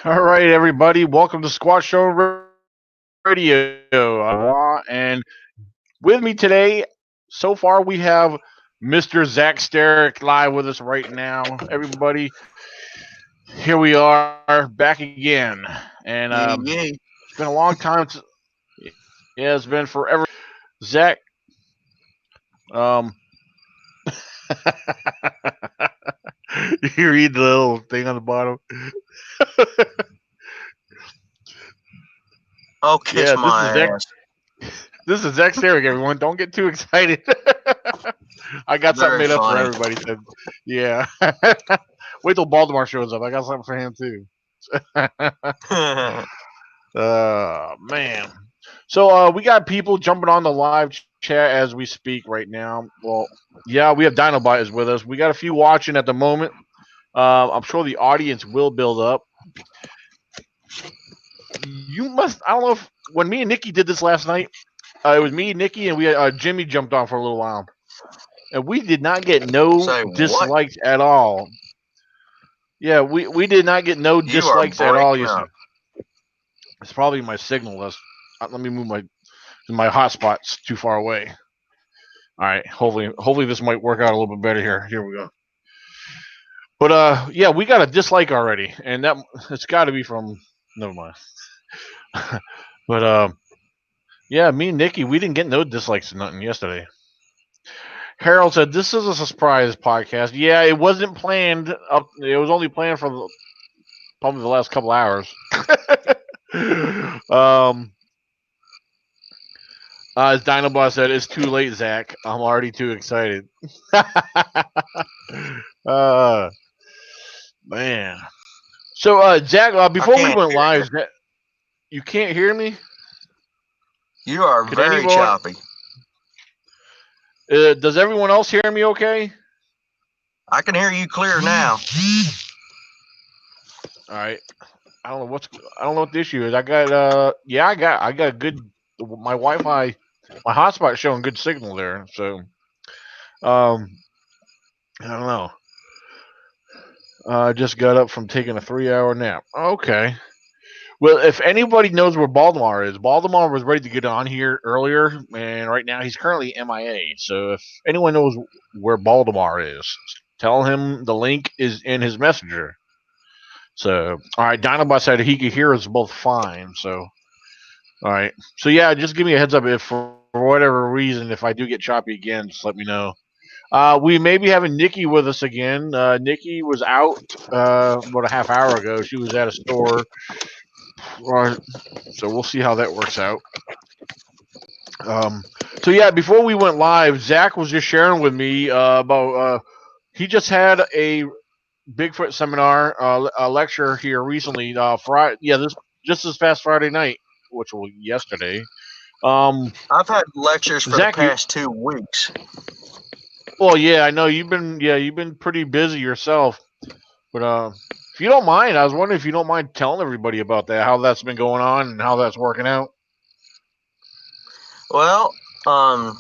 All right, everybody, welcome to Squat Show Radio. And with me today, so far, we have Mr. Zach Sterick live with us right now. Everybody, here we are back again. And Yay, yay. it's been a long time. Yeah, it's been forever. Zach, um, you read the little thing on the bottom. I'll kiss Yeah, this my is Zach. ass. This is Zach Sterick, everyone. Don't get too excited. I got something Very made up for funny. everybody. So, yeah. Wait till Baltimore shows up. I got something for him too. Man. So we got people jumping on the live chat as we speak right now. Well, yeah, we have Dinobite is with us. We got a few watching at the moment. I'm sure the audience will build up. You must. I don't know if when me and Nikki did this last night, it was me, Nikki, and we had, Jimmy jumped on for a little while, and we did not get no Say what? dislikes at all. Yeah, we did not get no You are dislikes at all breaking yesterday. up. It's probably my signal. Let me move my hotspot's too far away. All right, hopefully this might work out a little bit better here. Here we go. But yeah, we got a dislike already, and that it's got to be from. Never mind. But yeah, me and Nikki, we didn't get no dislikes or nothing yesterday. Harold said this is a surprise podcast. Yeah, it wasn't planned. It was only planned for probably the last couple hours. um, as Dinobot said, it's too late, Zach. I'm already too excited. uh, man. So, Zach, I before we can't went hear you. live, you can't hear me? You are Could very anyone? choppy. Does everyone else hear me okay? I can hear you clear now. All right. I don't know what the issue is. I got yeah, I got a good my Wi-Fi, my hotspot showing good signal there. So um I don't know. I just got up from taking a 3 hour nap. Okay. Well, if anybody knows where Baltimore is, Baltimore was ready to get on here earlier, and right now he's currently MIA. So if anyone knows where Baltimore is, tell him the link is in his messenger. So, all right, Dinobot said he could hear us both fine. So, all right. So yeah, just give me a heads up if for whatever reason if I do get choppy again, just let me know. We may be having Nikki with us again. Nikki was out about a half hour ago. She was at a store, so we'll see how that works out. Um, so yeah, before we went live, Zach was just sharing with me about he just had a Bigfoot seminar, a lecture here recently. Friday, yeah, this past Friday night, which was yesterday. Um, I've had lectures for the Zach, you past 2 weeks. well, yeah, I know you've been pretty busy yourself, but if you don't mind, I was wondering if you don't mind telling everybody about that, how that's been going on, and how that's working out. Well, um,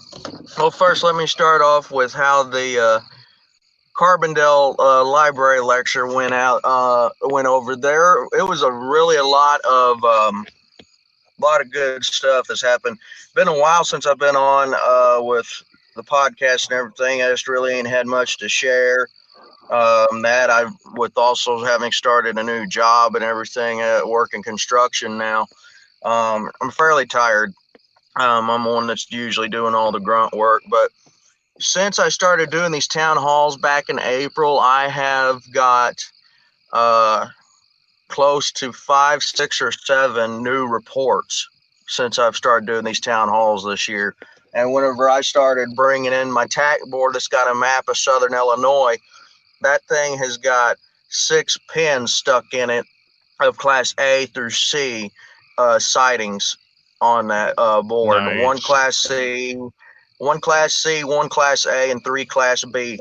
well, first let me start off with how the Carbondale Library lecture went over there. It was a lot of good stuff that's happened. Been a while since I've been on with the podcast and everything. I just really ain't had much to share. That I with also having started a new job and everything at work in construction now. I'm fairly tired. I'm one that's usually doing all the grunt work, but since I started doing these town halls back in April, I have got uh, close to 5, 6, or 7 new reports since I've started doing these town halls this year. And whenever I started bringing in my tack board that's got a map of southern Illinois, that thing has got 6 pins stuck in it of class A through C sightings on that board. One Nice. class C, one class A, and 3 class B.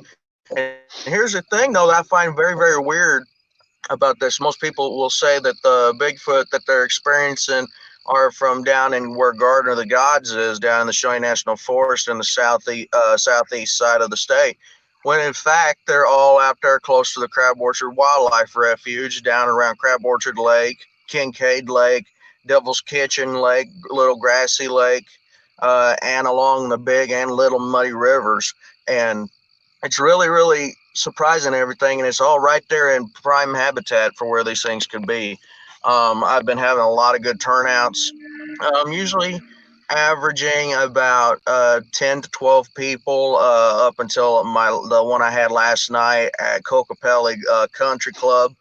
And here's the thing, though, that I find very, very weird about this. Most people will say that the Bigfoot that they're experiencing are from down in where Garden of the Gods is, down in the Shawnee National Forest in the southeast side of the state. when in fact they're all out there close to the Crab Orchard Wildlife Refuge down around Crab Orchard Lake, Kincaid Lake, Devil's Kitchen Lake, Little Grassy Lake, and along the Big and Little Muddy Rivers. And it's really, really surprising everything, and it's all right there in prime habitat for where these things could be. I've been having a lot of good turnouts. Usually averaging about 10 to 12 people up until the one I had last night at Cocopelli Country Club.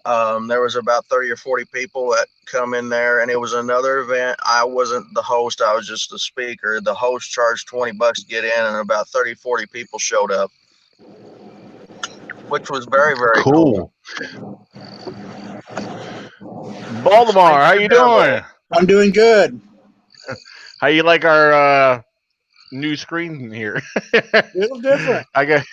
There was about 30 or 40 people that come in there, and it was another event. I wasn't the host, I was just the speaker. The host charged $20 to get in, and about 30, 40 people showed up, which was very, very cool. Cool. Hi, Baltimore, how you Daredevil. doing? I'm doing good. How you like our new screen here? A little different. I got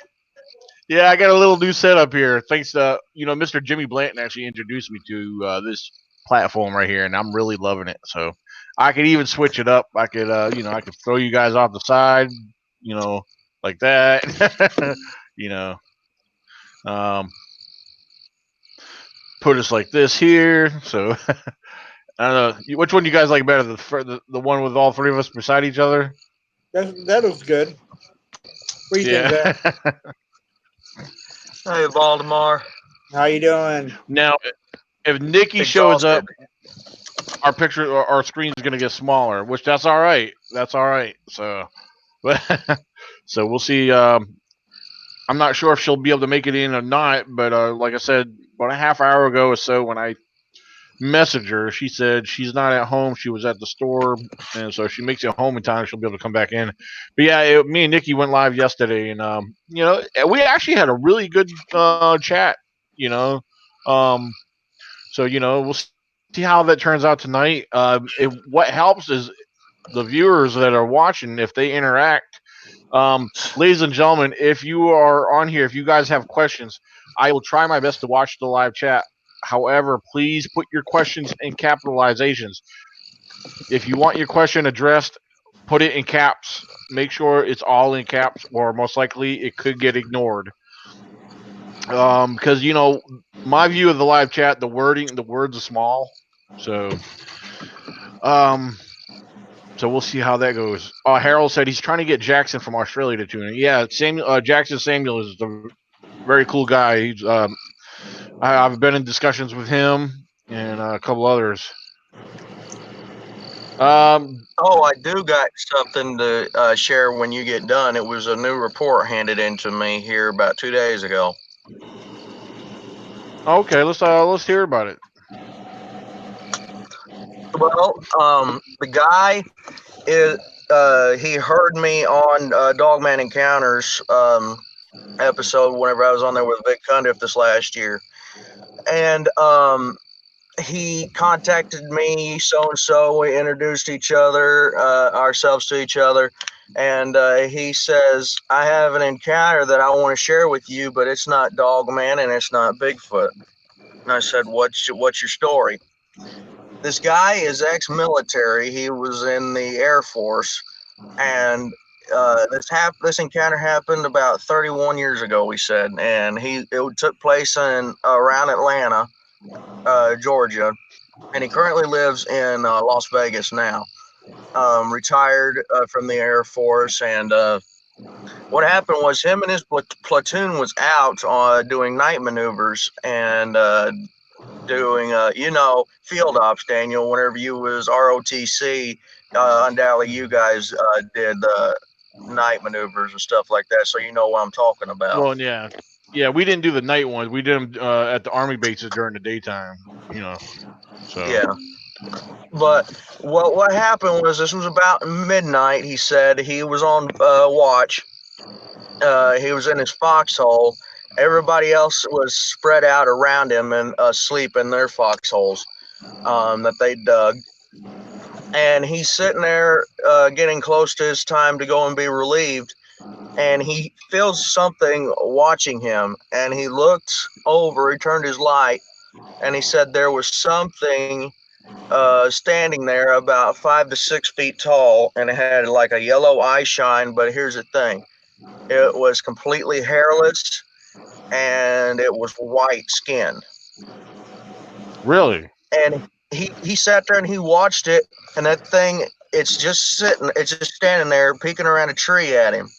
Yeah, I got a little new setup here. Thanks to Mr. Jimmy Blanton actually introduced me to this platform right here, and I'm really loving it. So I could even switch it up. I could I could throw you guys off the side, you know, like that. you know, um, put us like this here. So I don't know which one you guys like better, the one with all three of us beside each other. That was good. What do you think, Yeah. Zach? Hey, Baltimore. How you doing? Now, if Nikki shows Exhausted. up, our picture or our screen's gonna get smaller, which that's all right. That's all right. So, but so we'll see. I'm not sure if she'll be able to make it in or not, but like I said, about a half hour ago or so, when I messaged her, she said she's not at home. She was at the store, and so if she makes it home in time, she'll be able to come back in. But yeah, me and Nikki went live yesterday, and we actually had a really good chat. You know, um, so we'll see how that turns out tonight. What helps is the viewers that are watching, if they interact. Ladies and gentlemen, if you are on here, if you guys have questions, I will try my best to watch the live chat. However, please put your questions in capitalizations. If you want your question addressed, put it in caps. Make sure it's all in caps, or most likely it could get ignored. Because my view of the live chat, the words are small, so um, so we'll see how that goes. Harold said he's trying to get Jackson from Australia to tune in. Yeah, Jackson Samuel is a very cool guy. I've been in discussions with him and a couple others. Oh, I do got something to share when you get done. It was a new report handed in to me here about 2 days ago. okay, let's hear about it. Well, the guy is he heard me on Dogman Encounters episode whenever I was on there with Vic Cundiff this last year, and he contacted me, so and so. We introduced ourselves to each other, and he says, "I have an encounter that I want to share with you, but it's not Dogman and it's not Bigfoot." And I said, "What's your story?" This guy is ex-military. He was in the Air Force, and this encounter happened about 31 years ago. He said, and it took place in around Atlanta, Georgia, and he currently lives in Las Vegas now. Retired from the Air Force, and what happened was him and his platoon was out doing night maneuvers and doing field ops. Daniel, whenever you was ROTC, undoubtedly you guys did night maneuvers and stuff like that, so you know what I'm talking about. Well, yeah, we didn't do the night ones. We did them at the army bases during the daytime. So Yeah. But what happened was this was about midnight. He said he was on watch. He was in his foxhole. Everybody else was spread out around him and asleep in their foxholes that they dug. And he's sitting there getting close to his time to go and be relieved. And he feels something watching him. And he looked over, he turned his light, and he said there was something standing there about 5 to 6 feet tall, and it had like a yellow eye shine. But here's the thing: It was completely hairless and it was white skinned. Really? And he sat there and he watched it, and that thing, it's just standing there peeking around a tree at him.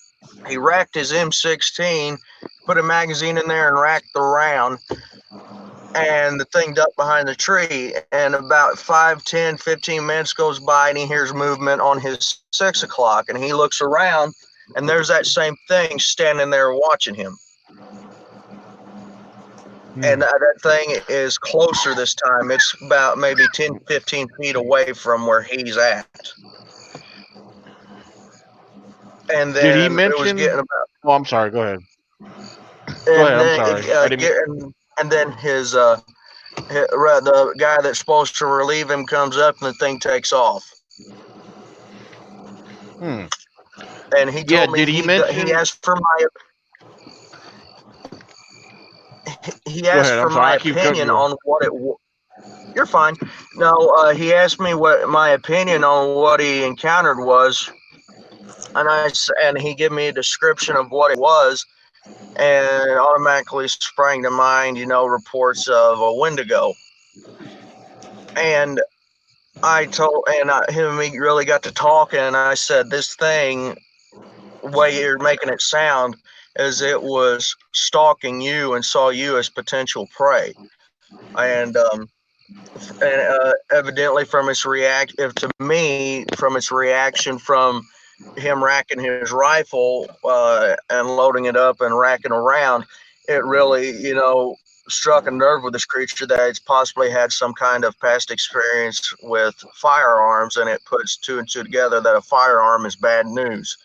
He racked his M16, put a magazine in there, and racked the round. And the thing ducked behind the tree. And about 5, 10, 15 minutes goes by, and he hears movement on his 6 o'clock. And he looks around, and there's that same thing standing there watching him. And that thing is closer this time. It's about maybe 10, 15 feet away from where he's at. And Did he then it was mention? getting about. Oh, I'm sorry. Go ahead. Go And ahead. I'm then sorry. I didn't. and then the guy that's supposed to relieve him comes up, and the thing takes off. And he Yeah. told me Did he he mention? asked for my Go ahead. I'm sorry. I keep cutting opinion you. on what it. You're fine. No, he asked me what my opinion on what he encountered was, and he gave me a description of what it was, and it automatically sprang to mind, reports of a Wendigo. And him and me really got to talking, and I said, this thing, way you're making it sound, as it was stalking you and saw you as potential prey. And evidently from its reaction from him racking his rifle and loading it up and racking around, it really, struck a nerve with this creature that it's possibly had some kind of past experience with firearms, and it puts two and two together that a firearm is bad news.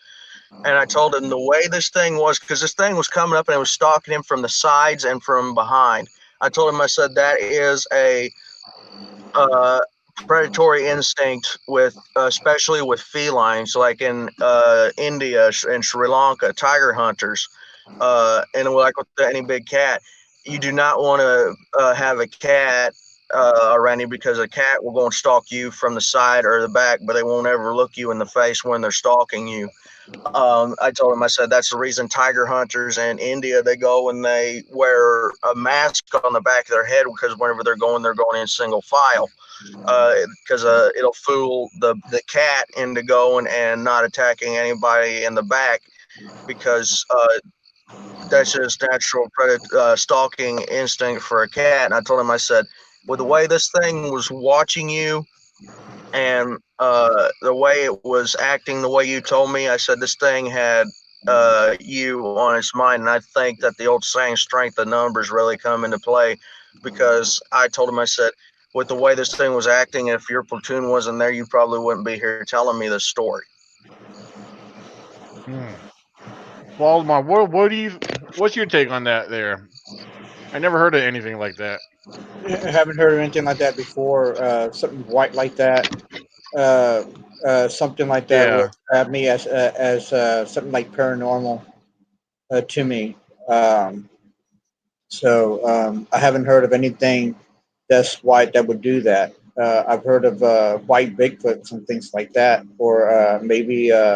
And I told him the way this thing was, because this thing was coming up and it was stalking him from the sides and from behind. I told him, I said, that is a predatory instinct especially with felines, like in India and Sri Lanka, tiger hunters, and like with any big cat, you do not want to have a cat around you, because a cat will go and stalk you from the side or the back, but they won't ever look you in the face when they're stalking you. I told him, I said, that's the reason tiger hunters in India, they go and they wear a mask on the back of their head, because whenever they're going in single file, because it'll fool the cat into going and not attacking anybody in the back, because that's just natural stalking instinct for a cat. And I told him, I said, with the way this thing was watching you, and the way it was acting, the way you told me, I said, this thing had you on its mind. And I think that the old saying, strength of numbers, really come into play, because I told him, I said, with the way this thing was acting, if your platoon wasn't there, you probably wouldn't be here telling me this story. Waldemar, what's your take on that there? I never heard of anything like that. I haven't heard of anything like that before. Something white like that. Something like that Yeah. would grab me as something like paranormal to me. So I haven't heard of anything that's white that would do that. I've heard of white Bigfoots and things like that, or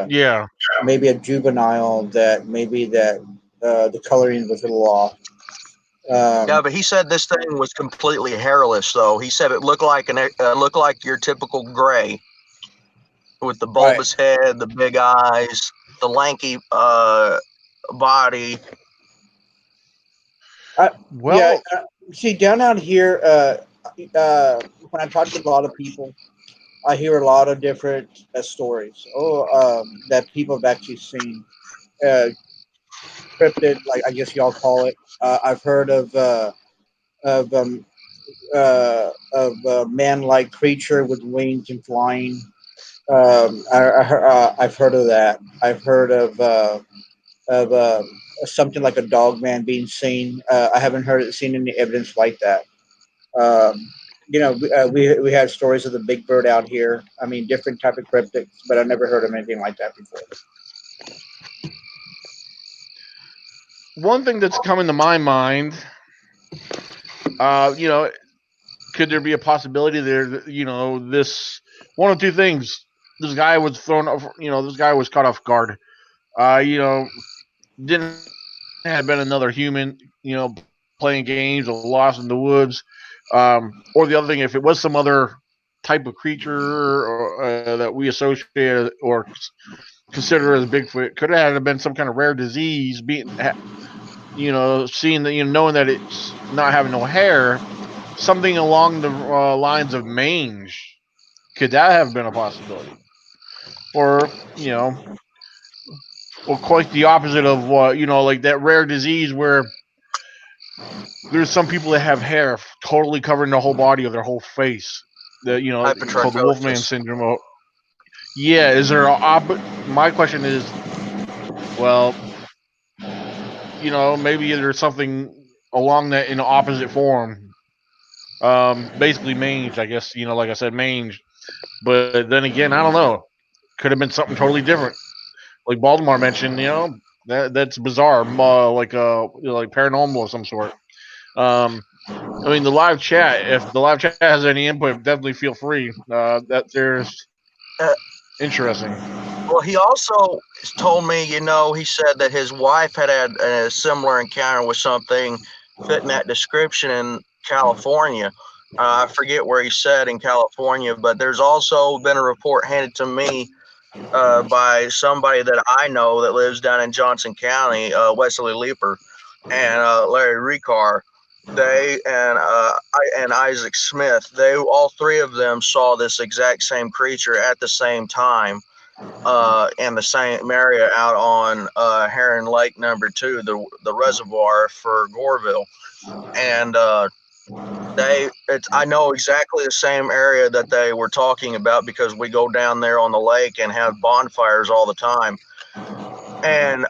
Yeah. maybe a juvenile that the coloring was a little off. Yeah, but he said this thing was completely hairless, though. He said it looked like your typical gray, with the bulbous head, the big eyes, the lanky body. See, down out here, when I talk to a lot of people, I hear a lot of different stories. That people have actually seen cryptid, like I guess y'all call it. I've heard of a man-like creature with wings and flying. I've heard of that. I've heard of something like a dog man being seen. I haven't seen any evidence like that. Um, we had stories of the big bird out here. I mean, different type of cryptids, but I never heard of anything like that before. One thing that's coming to my mind, could there be a possibility there that, this one of two things? This guy was thrown off, this guy was caught off guard. Uh, you know, didn't have been another human, playing games or lost in the woods, or the other thing, if it was some other type of creature that we associate or consider as Bigfoot, could have been some kind of rare disease. Seeing that, knowing that it's not having no hair, something along the lines of mange. Could that have been a possibility? Or or quite the opposite of what like that rare disease where there's some people that have hair totally covering the whole body of their whole face. That called the Wolfman Hypertrichosis. syndrome. Yeah, is there my question is, well, maybe there's something along that in opposite form. Basically mange, I guess. Like I said, mange. But then again, I don't know. Could have been something totally different. Like Baltimore mentioned, that's bizarre. Like paranormal of some sort. Um, I mean, the live chat. If the live chat has any input, definitely feel free. That there's Uh, interesting. well, he also told me, he said that his wife had a similar encounter with something fitting that description in California. I forget where he said in California, but there's also been a report handed to me by somebody that I know that lives down in Johnson County, Wesley Leeper and Larry Ricard. They and Isaac Smith. They all three of them saw this exact same creature at the same time in the same area out on Heron Lake Number 2, the reservoir for Goreville, and I know exactly the same area that they were talking about because we go down there on the lake and have bonfires all the time. And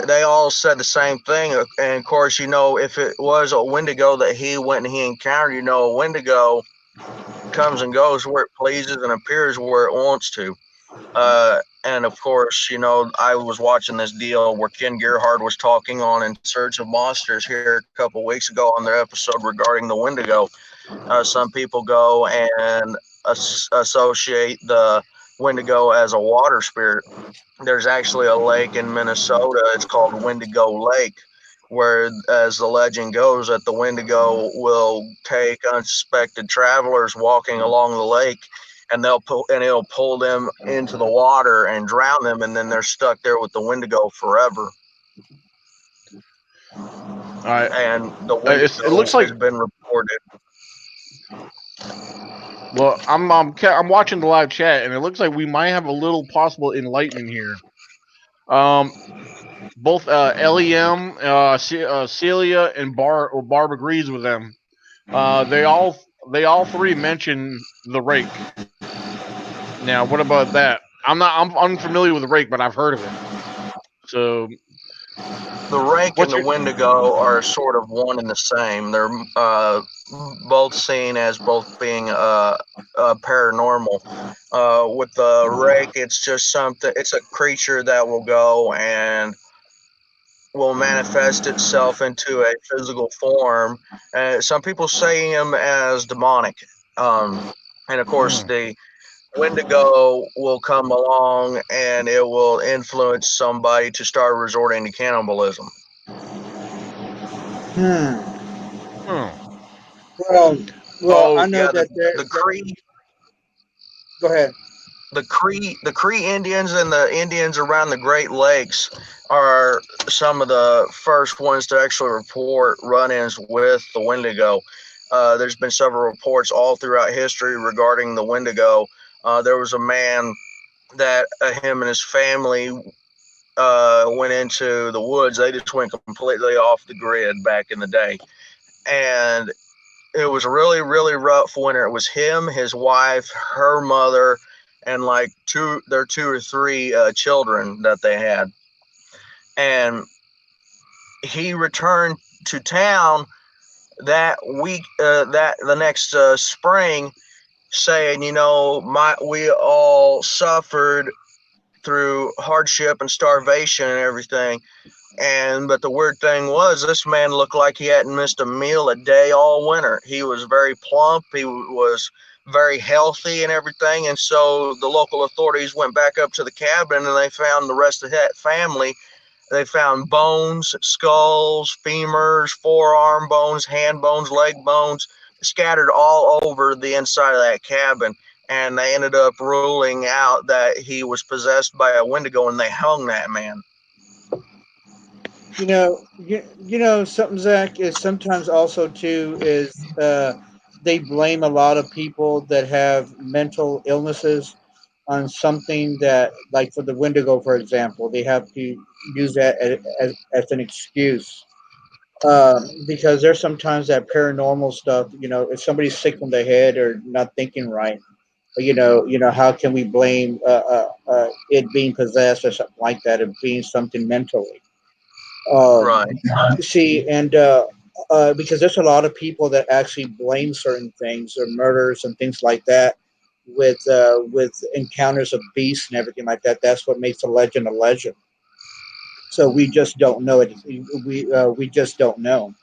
they all said the same thing. And of course, if it was a Wendigo that he went and he encountered, a Wendigo comes and goes where it pleases and appears where it wants to. And of course, I was watching this deal where Ken Gerhard was talking on In Search of Monsters here a couple weeks ago on their episode regarding the Wendigo. Some people go and associate the Wendigo as a water spirit. There's actually a lake in Minnesota. It's called Wendigo Lake, where, as the legend goes, that the Wendigo will take unsuspected travelers walking along the lake, and it'll pull them into the water and drown them, and then they're stuck there with the Wendigo forever. All right. And the It looks Wendigo like. has been reported. Well, I'm watching the live chat, and it looks like we might have a little possible enlightenment here. Um, both Lem, Celia, and Barb agrees with them. They all three mention the rake. Now, what about that? I'm unfamiliar with the rake, but I've heard of it. So, The rake and what's the your Wendigo are sort of one and the same. They're both seen as both being paranormal. With the rake, it's just something. It's a creature that will go and will manifest itself into a physical form. Some people say him as demonic, and of course hmm, the Wendigo will come along and it will influence somebody to start resorting to cannibalism. Hmm. hmm. Well, well, I Oh, know Yeah, that there. the That, Cree go ahead. the Cree Indians and the Indians around the Great Lakes are some of the first ones to actually report run-ins with the Wendigo. There's been several reports all throughout history regarding the Wendigo. There was a man that him and his family went into the woods. They just went completely off the grid back in the day, and it was a really really rough winter. It was him, his wife, her mother, and like two or three children that they had. And he returned to town that week, that the next spring, saying, my we all suffered through hardship and starvation and everything. And but the weird thing was, this man looked like he hadn't missed a meal a day all winter. He was very plump. He was very healthy and everything. And so the local authorities went back up to the cabin and they found the rest of that family They found bones, skulls, femurs, forearm bones, hand bones, leg bones scattered all over the inside of that cabin. And they ended up ruling out that he was possessed by a Wendigo, and they hung that man. Something, Zach, is sometimes also too is they blame a lot of people that have mental illnesses on something that, like for the Wendigo, for example, they have to use that as an excuse. Because there's sometimes that paranormal stuff. If somebody's sick on the head or not thinking right, how can we blame it being possessed or something like that, of being something mentally? Um, Right. See, and because there's a lot of people that actually blame certain things or murders and things like that with encounters of beasts and everything like that. That's what makes a legend a legend. So we just don't know it. We just don't know.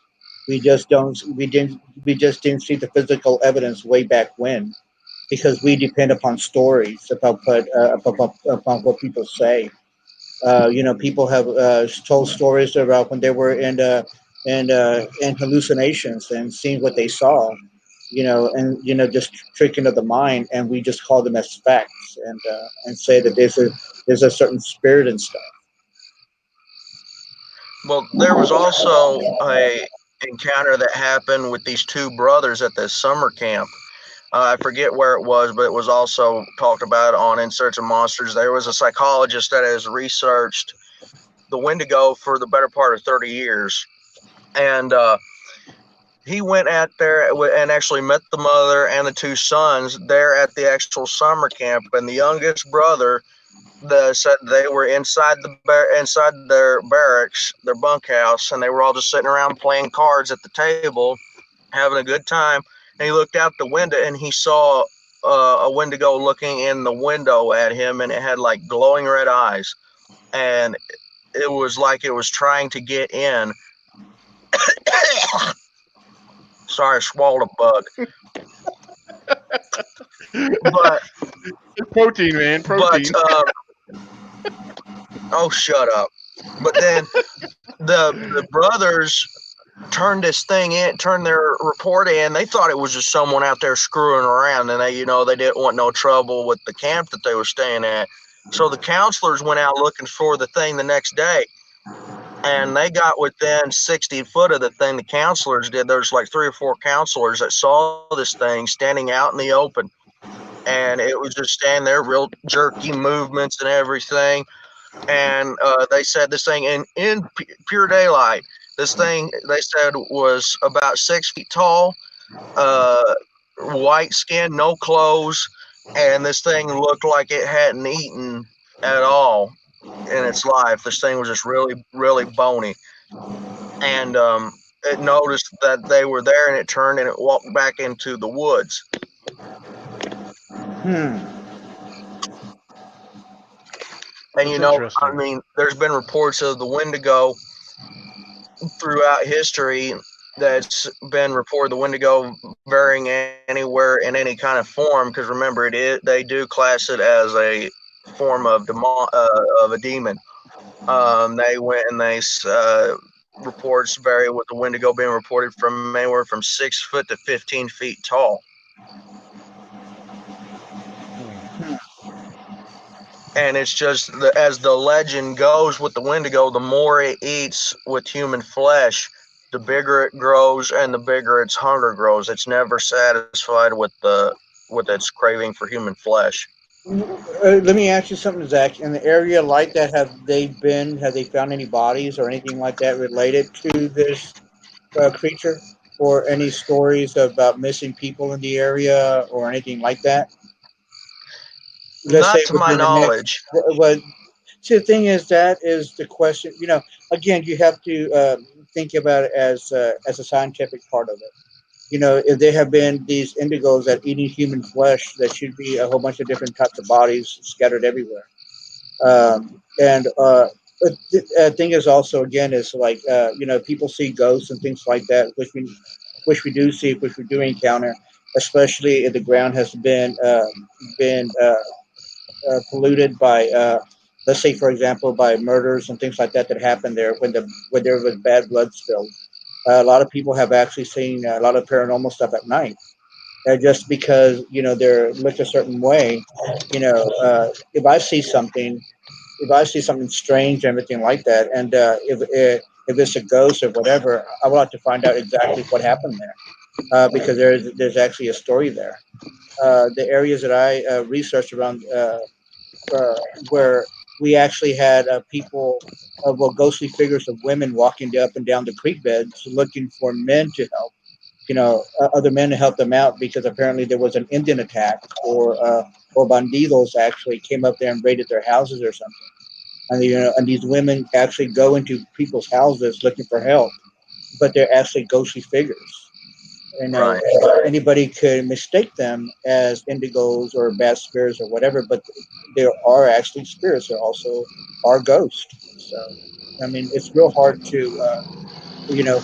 We just don't. We just didn't see the physical evidence way back when, because we depend upon stories upon what people say. People have told stories about when they were in hallucinations and seeing what they saw. And just tricking of the mind, and we just call them as facts, and say that there's a certain spirit and stuff. Well, there was also a encounter that happened with these two brothers at this summer camp. I forget where it was, but it was also talked about on In Search of Monsters. There was a psychologist that has researched the Wendigo for the better part of 30 years. And he went out there and actually met the mother and the two sons there at the actual summer camp. And the youngest brother said they were inside their barracks, their bunkhouse, and they were all just sitting around playing cards at the table, having a good time. And he looked out the window and he saw a Wendigo looking in the window at him, and it had like glowing red eyes, and it was like it was trying to get in. Sorry, I swallowed a bug. But Protein, man, but protein. oh, shut up. But then the brothers turned this thing in, turned their report in. They thought it was just someone out there screwing around, and they didn't want no trouble with the camp that they were staying at. So the counselors went out looking for the thing the next day, and they got within 60 foot of the thing. The counselors did. There's like 3 or 4 counselors that saw this thing standing out in the open, and it was just standing there, real jerky movements and everything. And they said this thing in pure daylight. This thing they said was about 6 feet tall, uh, white skin, no clothes, and this thing looked like it hadn't eaten at all in its life. This thing was just really, really bony, and it noticed that they were there, and it turned and it walked back into the woods. Hmm. And That's I interesting. mean, there's been reports of the Wendigo throughout history that's been reported. The Wendigo varying anywhere in any kind of form, because remember, they do class it as a form of of a demon. They went and they reports vary with the Wendigo being reported from anywhere from 6 foot to 15 feet tall. And it's just as the legend goes with the Wendigo, the more it eats with human flesh, the bigger it grows and the bigger its hunger grows. It's never satisfied with its craving for human flesh. Let me ask you something, Zach. In the area like that, have they found any bodies or anything like that related to this creature, or any stories about missing people in the area or anything like that? Let's Not say to my within the next. knowledge. What? See, the thing is, that is the question. Again, you have to think about it as a scientific part of it. If there have been these indigos that eating human flesh, there should be a whole bunch of different types of bodies scattered everywhere. And but the thing is also, again, is like people see ghosts and things like that, which we do see, which we do encounter, especially if the ground has been polluted let's say, for example, by murders and things like that that happened there when there was bad blood spilled. A lot of people have actually seen a lot of paranormal stuff at night. Just because they're looked a certain way, if I see something, if I see something strange, everything like that, and if it's a ghost or whatever, I would like to find out exactly what happened there, because there's actually a story there. The areas that I researched around uh, where we actually had people, well, ghostly figures of women walking up and down the creek beds looking for men to help, other men to help them out because apparently there was an Indian attack, or bandidos actually came up there and raided their houses or something. And and these women actually go into people's houses looking for help, but they're actually ghostly figures. Right. Anybody could mistake them as indigos or bad spirits or whatever, but there are actually spirits. There also are ghosts. So, I mean, it's real hard to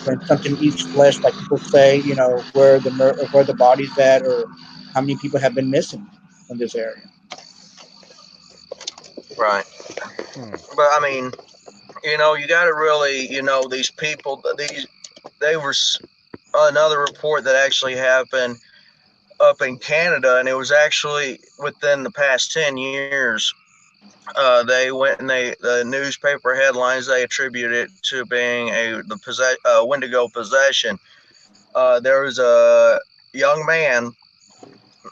when something eats flesh, like people say, where the body's at, or how many people have been missing in this area. Right. Hmm. But I mean, you got to really, these people, they were another report that actually happened up in Canada, and it was actually within the past 10 years. They went and the newspaper headlines, they attribute it to being Wendigo possession. There was a young man,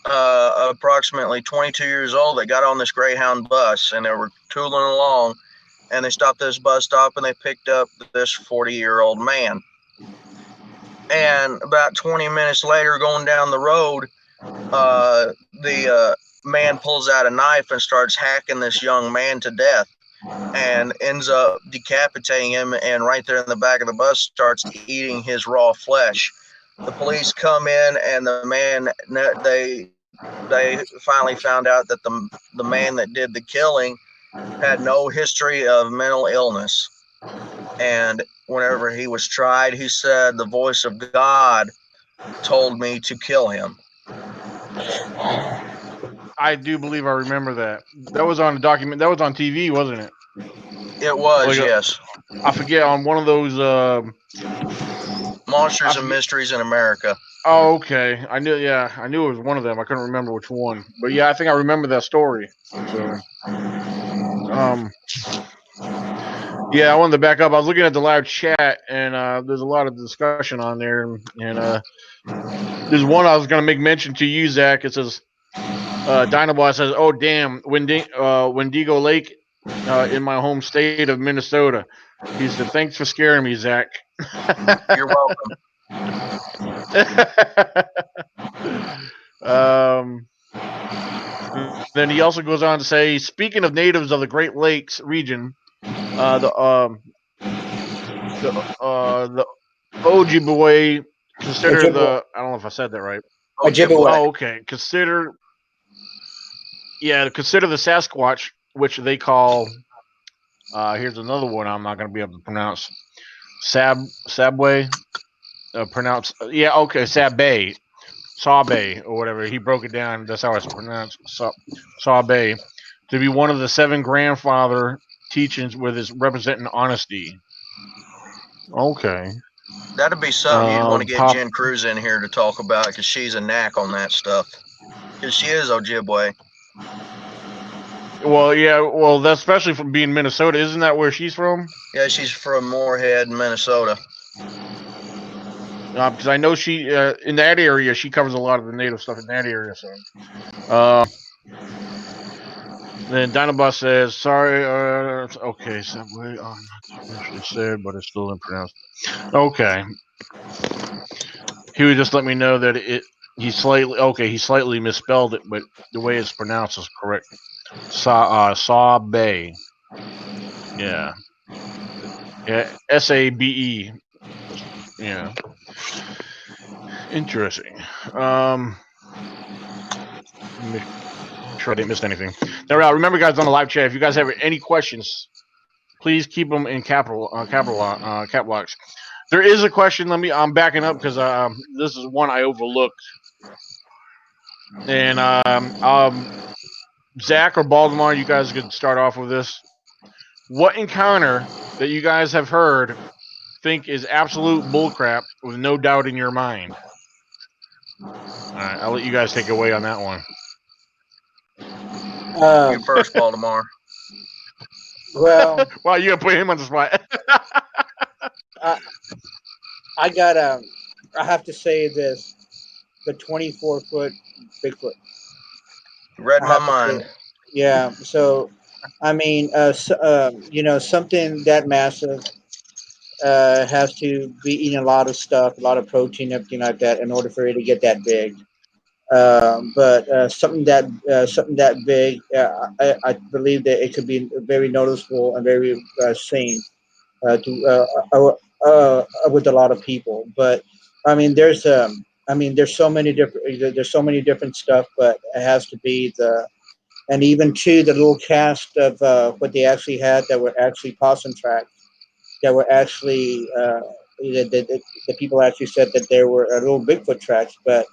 approximately 22 years old, that got on this Greyhound bus, and they were tooling along, and they stopped this bus stop and they picked up this 40-year-old man. And about 20 minutes later, going down the road, the man pulls out a knife and starts hacking this young man to death, and ends up decapitating him, and right there in the back of the bus starts eating his raw flesh. The police come in, and the man, they finally found out that the man that did the killing had no history of mental illness. And whenever he was tried, he said, "The voice of God told me to kill him." I do believe I remember that. That was on a document. That was on TV, wasn't it? It was, Like yes. I forget on one of those. I Monsters and forget. Mysteries in America. Oh, okay. I knew. Yeah, I knew it was one of them. I couldn't remember which one. But yeah, I think I remember that story. So, um, yeah, I wanted to back up. I was looking at the live chat, and there's a lot of discussion on there. And there's one I was going to make mention to you, Zach. It says, Dinobot says, "Oh damn, Wendigo Lake, in my home state of Minnesota." He said, "Thanks for scaring me, Zach." You're welcome. um, then he also goes on to say, speaking of natives of the Great Lakes region, the the Ojibwe consider Ojibwe. the, I don't know if I said that right. Ojibwe. Ojibwe. Oh, okay. Consider the Sasquatch, which they call. Here's another one I'm not going to be able to pronounce. Sabway. Pronounce. Yeah. Okay. Sabe. Sabe or whatever. He broke it down. That's how it's pronounced. Sabe, to be one of the seven grandfather teachings with his representing honesty. Okay. That'd be something you'd want to get Pop. Jen Cruz in here to talk about, because she's a knack on that stuff. Because she is Ojibwe. Well, yeah. Well, that's especially from being Minnesota. Isn't that where she's from? Yeah, she's from Moorhead, Minnesota. Because I know she in that area she covers a lot of the native stuff in that area. So, then Dinobot says, "Sorry, okay, Subway. Oh, not actually said, but it's still impronounced." Okay, he would just let me know that he slightly misspelled it, but the way it's pronounced is correct. Sabe. Yeah, yeah, Sabe. Yeah, interesting. Make sure I didn't miss anything. Now, remember, guys, on the live chat, if you guys have any questions, please keep them in cap locks. There is a question. I'm backing up because this is one I overlooked. And Zach or Baltimore, you guys could start off with this. what encounter that you guys have heard think is absolute bullcrap with no doubt in your mind? All right, I'll let you guys take away on that one. You Um, first, Baltimore. well, Wow, you gotta put him on the spot. I, I got I have to say this: the 24-foot Bigfoot. Read I my have to say, mind. it. Yeah. So, I mean, something that massive has to be eating a lot of stuff, a lot of protein, everything like that, in order for it to get that big. But something that big, I believe that it could be very noticeable and very seen with a lot of people. But I mean, there's so many different stuff, but it has to be the and even to the little cast of what they actually had that were actually possum tracks that were actually the people actually said that there were little Bigfoot tracks, but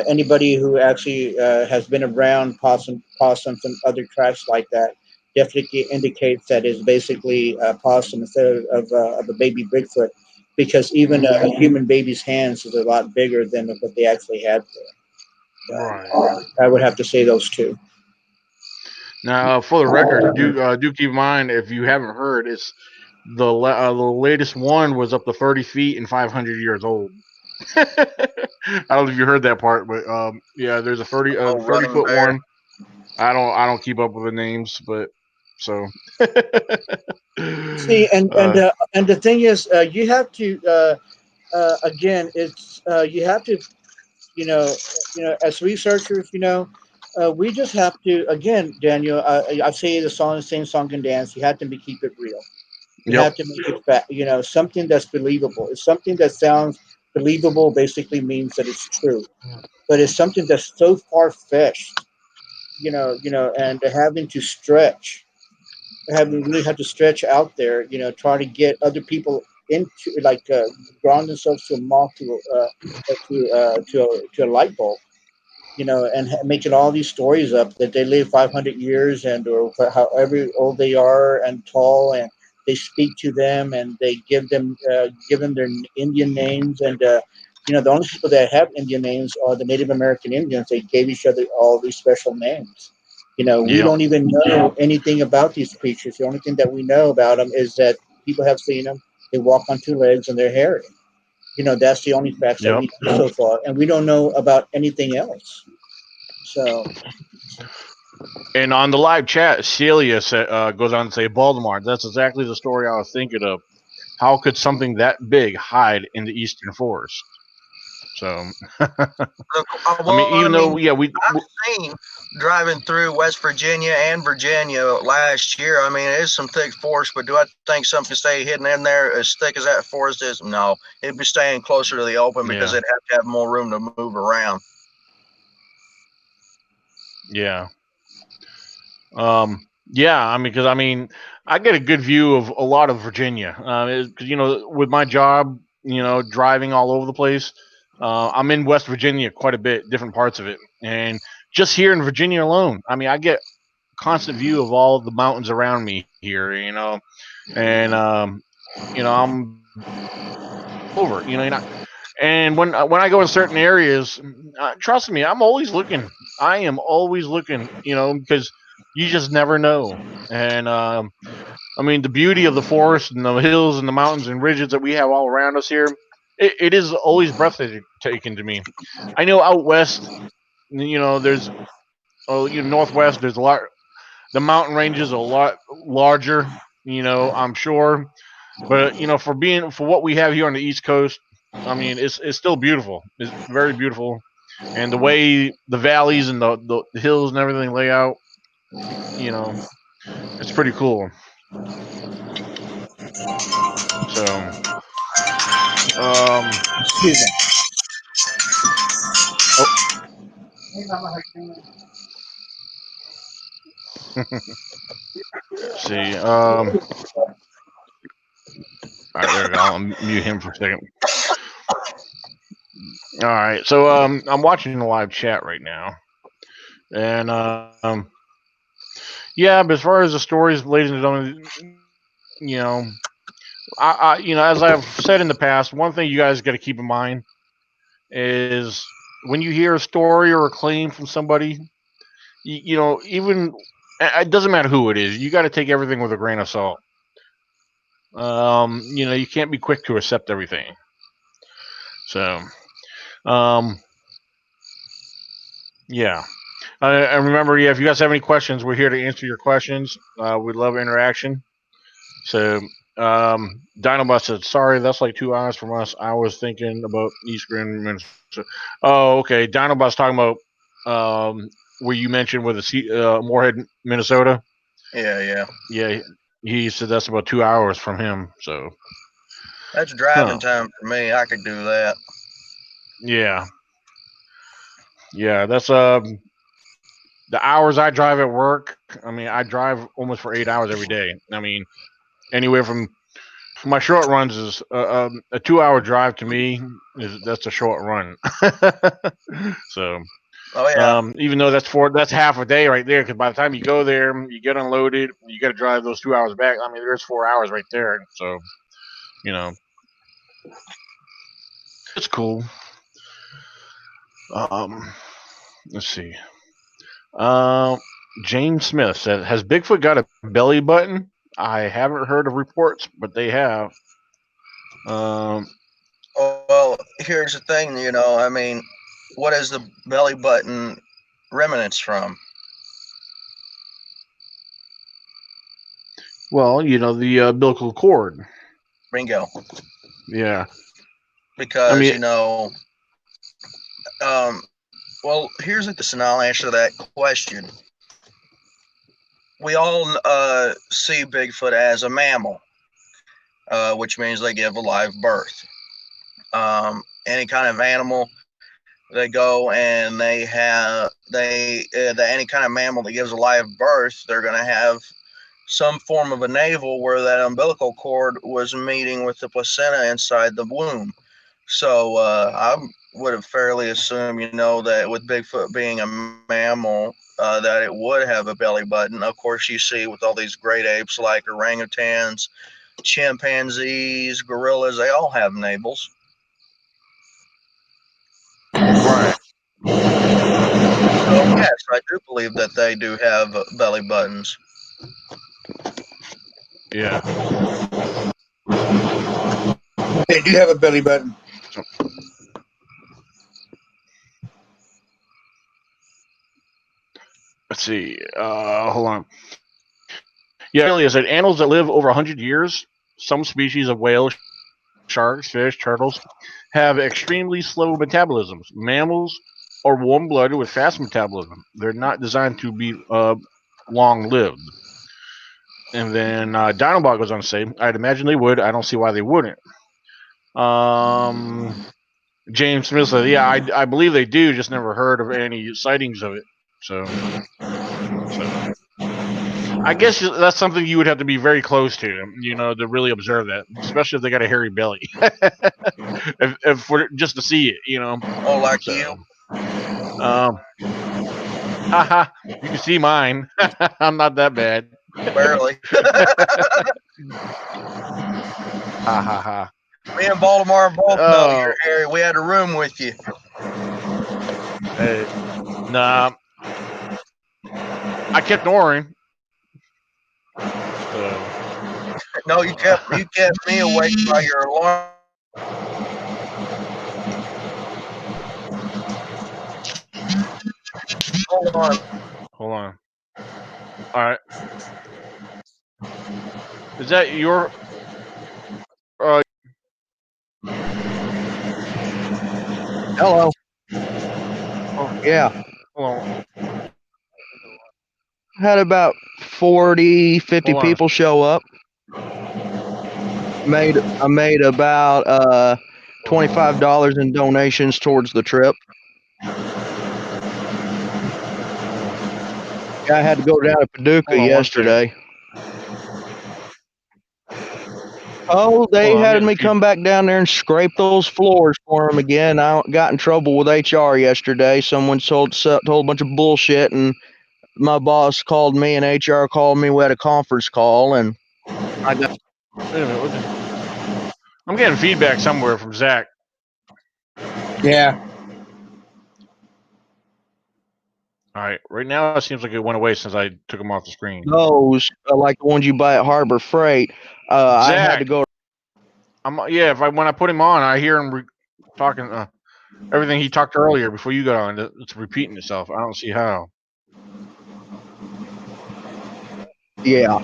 anybody who actually has been around possums and other tracks like that definitely indicates that it's basically a possum instead of a baby Bigfoot, because even a human baby's hands is a lot bigger than what they actually had there. Right. I would have to say those two. Now, for the record, do keep in mind if you haven't heard, it's the latest one was up to 30 feet and 500 years old. I don't know if you heard that part, but yeah, there's a 30 Oh, 30 running foot bear. one. I don't keep up with the names, but so See, uh, and the thing is, you have to again, it's you have to as researchers, we just have to again, Daniel. I say the same song and dance. You have to keep it real. You yep, have to make it something that's believable. It's something that sounds believable. Basically, means that it's true. But it's something that's so far fetched, and having to stretch, having really had to stretch out there, try to get other people into like ground themselves to a moth to a light bulb, and making all these stories up that they live 500 years and or however old they are and tall, and they speak to them and they give them their Indian names, and the only people that have Indian names are the Native American Indians. They gave each other all these special names. We yep, don't even know anything about these creatures. The only thing that we know about them is that people have seen them. They walk on two legs and they're hairy. That's the only facts that yep. we know so far, and we don't know about anything else. So, And on the live chat, Celia goes on to say, Baltimore. That's exactly the story I was thinking of. How could something that big hide in the eastern forest? So, I mean, Well, I even mean, though, yeah, I've seen driving through West Virginia and Virginia last year. I mean, it is some thick forest, but do I think something can stay hidden in there as thick as that forest is? No, it'd be staying closer to the open because yeah, it'd have to have more room to move around. yeah. Yeah, I mean, because I mean, I get a good view of a lot of Virginia. Because with my job, driving all over the place, I'm in West Virginia quite a bit, different parts of it, and just here in Virginia alone, I mean, I get constant view of all the mountains around me here. And I'm all over. And when I go in certain areas, trust me, I'm always looking. I am always looking. Because you just never know. And I mean, the beauty of the forest and the hills and the mountains and ridges that we have all around us here, it is always breathtaking to me. I know out west, there's northwest. There's a lot. The mountain ranges are a lot larger. I'm sure, but for what we have here on the East Coast, I mean, it's still beautiful. It's very beautiful, and the way the valleys and the hills and everything lay out, you know, it's pretty cool. So, um, excuse oh, me. let's see. All right, there we go. I'll mute him for a second. All right, so I'm watching the live chat right now, and Yeah, but as far as the stories, ladies and gentlemen, you know, as I've said in the past, one thing you guys got to keep in mind is when you hear a story or a claim from somebody, even it doesn't matter who it is, you got to take everything with a grain of salt. You can't be quick to accept everything. So, um, yeah. And remember, yeah, if you guys have any questions, we're here to answer your questions. We'd love interaction. So, Dinobot said, "Sorry, that's like 2 hours from us. I was thinking about East Grand, Minnesota." Oh, okay. Dinobot's talking about where you mentioned with the Moorhead, Minnesota. Yeah, yeah. Yeah, he said that's about 2 hours from him. So, That's driving huh? time for me. I could do that. Yeah, yeah. That's the hours I drive at work. I mean, I drive almost for 8 hours every day. I mean, anywhere from my short runs is a 2 hour drive to me is that's a short run. So Oh yeah. even though that's half a day right there, because by the time you go there, you get unloaded, you got to drive those 2 hours back. I mean, there's 4 hours right there. So you know, it's cool. Um, let's see. Um, James Smith said, "Has Bigfoot got a belly button?" I haven't heard of reports, but they have. Um, Well, here's the thing. I mean, what is the belly button remnants from? well, the umbilical cord. Bingo. Yeah, I Because mean, um, well, here's this, and I'll answer that question. We all see Bigfoot as a mammal, which means they give a live birth. Any kind of animal, they go and they have any kind of mammal that gives a live birth, they're going to have some form of a navel where that umbilical cord was meeting with the placenta inside the womb. So I would have fairly assumed, that with Bigfoot being a mammal, that it would have a belly button. Of course, you see with all these great apes like orangutans, chimpanzees, gorillas, they all have navels. right. So yes, I do believe that they do have belly buttons. Yeah. They do have a belly button. So, let's see. Hold on. Yeah, really is that animals that live over 100 years, some species of whales, sharks, fish, turtles, have extremely slow metabolisms. Mammals are warm blooded with fast metabolism. They're not designed to be long lived. And then Dinobot goes on to say, I'd imagine they would. I don't see why they wouldn't. Um, James Smith said, yeah, I believe they do, just never heard of any sightings of it. So I guess that's something you would have to be very close to really observe that, especially if they got a hairy belly, if for just to see it. Oh, like you, So, um, haha, you can see mine. I'm not that bad. barely. Ha ha ha. Me and Baltimore both know Oh, you're hairy. We had a room with you. hey, nah, I kept snoring. So, No, you kept me awake by your alarm. Hold on. hold on. All right, is that your? Hello. Oh, Yeah. hold on, Had about 40, 50 hold on. people show up. I made about $25 in donations towards the trip. Yeah, I had to go down to Paducah Hold on one second. yesterday. Oh, Hold they on, I'm had getting a me few. come back down there and scrape those floors for them again. I got in trouble with HR yesterday. Someone told a bunch of bullshit, and my boss called me and HR called me. We had a conference call, and I got Wait a minute. I'm getting feedback somewhere from Zach. Yeah. All right. Right now, it seems like it went away since I took him off the screen. those like the ones you buy at Harbor Freight. I had to Zach. go. When I put him on, I hear him talking everything he talked earlier before you got on. It's repeating itself. I don't see how. Yeah,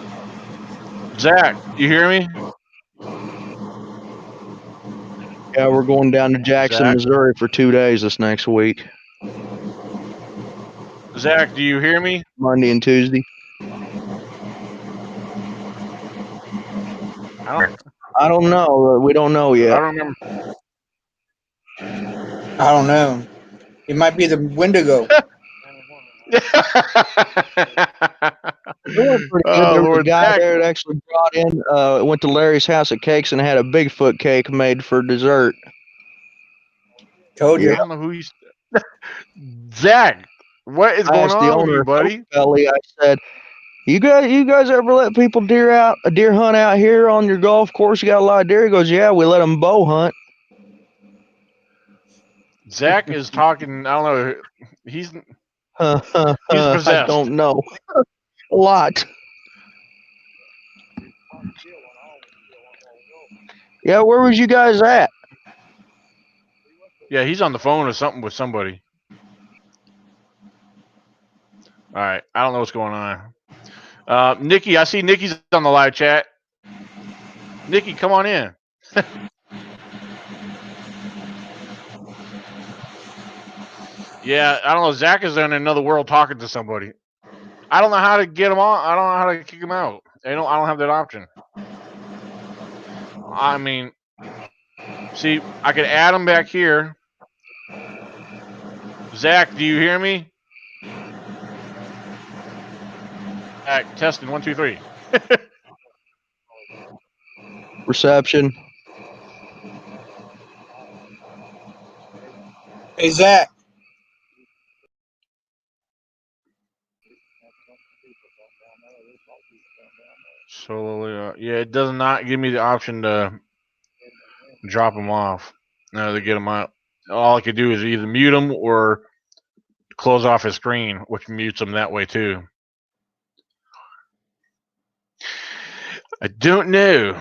Zach, you hear me? yeah, we're going down to Jackson, Zach? Missouri for 2 days this next week, Zach, do you hear me? Monday and Tuesday. I don't know. We don't know I yet. don't remember. I don't know. It might be the Wendigo. It went pretty good. Oh There was a Lord, guy Zach. there that actually brought in, went to Larry's House of Cakes and had a Bigfoot cake made for dessert. Told I you. don't know who he's. Zach, what is I going asked the on with you, owner, buddy? Kelly, I said, you guys ever let people deer hunt out here on your golf course? You got a lot of deer? He goes, yeah, we let them bow hunt. Zach is talking. I don't know. He's I possessed. don't know. A lot. Yeah, where was you guys at? Yeah, he's on the phone or something with somebody. All right, I don't know what's going on. Nikki, I see Nikki's on the live chat. Nikki, come on in. Yeah, I don't know. Zach is in another world talking to somebody. I don't know how to get him on. I don't know how to kick him out. I don't have that option. I mean, see, I could add him back here. Zach, do you hear me? Zach, testing 1, 2, 3. Reception. Hey, Zach. So yeah, it does not give me the option to drop him off. No, to get him out. All I could do is either mute him or close off his screen, which mutes him that way too. I don't know.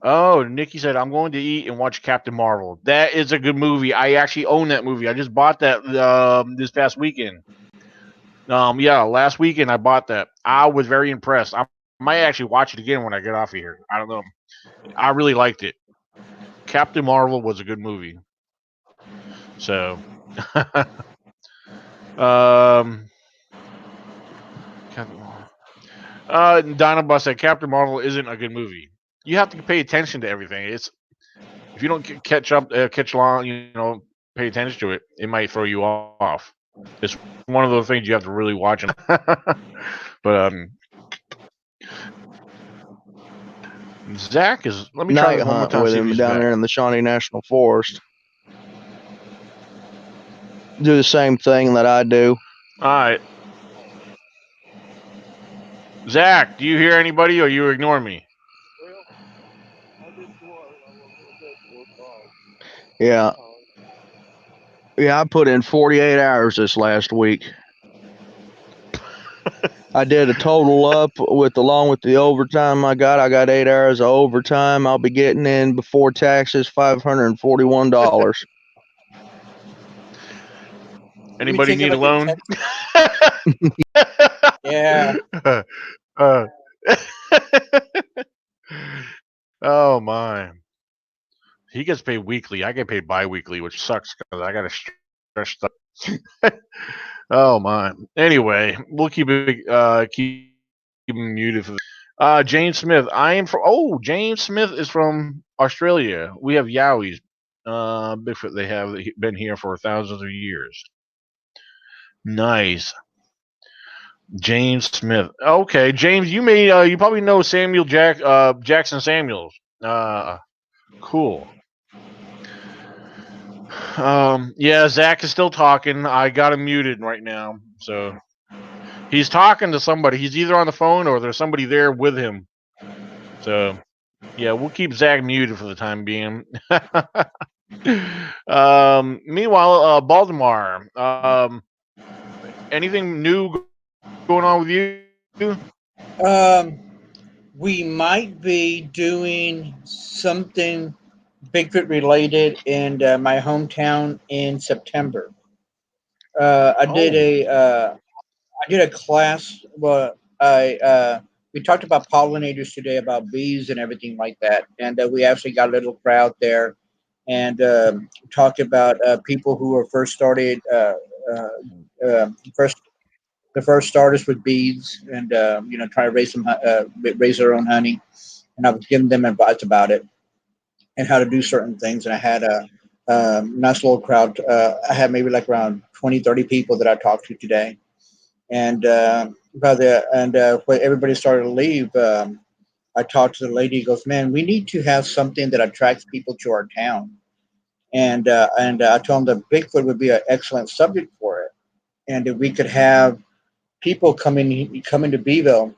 Oh, Nikki said I'm going to eat and watch Captain Marvel. That is a good movie. I actually own that movie. I just bought that this past weekend. Yeah, last weekend I bought that. I was very impressed. I might actually watch it again when I get off of here. I don't know. I really liked it. Captain Marvel was a good movie. So, Dinobus said Captain Marvel isn't a good movie. You have to pay attention to everything. It's if you don't catch along, pay attention to it, it might throw you off. It's one of those things you have to really watch. But Zach is. Let me try Night this one more hunt time. with See if him he's down back. there in the Shawnee National Forest. Do the same thing that I do. All right, Zach, do you hear anybody, or you ignore me? Yeah. Yeah, I put in 48 hours this last week. I did a total up along with the overtime I got. I got 8 hours of overtime. I'll be getting in before taxes $541. Anybody need a loan? Yeah. Oh my. He gets paid weekly. I get paid bi-weekly, which sucks because I got to stretch stuff. Oh my. Anyway, we'll keep him muted for. James Smith. I am from. Oh, James Smith is from Australia. We have Yowies. Bigfoot. They have been here for thousands of years. Nice. James Smith. Okay, James, you probably know Jackson Samuels. Cool. Yeah, Zach is still talking. I got him muted right now, so he's talking to somebody. He's either on the phone or there's somebody there with him. So yeah, we'll keep Zach muted for the time being. Meanwhile, Baltimore. Anything new going on with you? Um, we might be doing something Bigfoot related in my hometown in September. I did Oh, a class. Well, I we talked about pollinators today, about bees and everything like that, and we actually got a little crowd there, and talked about people who were first started first the first starters with bees, and try to raise their own honey, and I was giving them advice about it and how to do certain things, and I had a nice little crowd. I had maybe like around 20, 30 people that I talked to today, and when everybody started to leave, I talked to the lady. He goes, "Man, we need to have something that attracts people to our town." And I told him that Bigfoot would be an excellent subject for it, and if we could have people coming to Beeville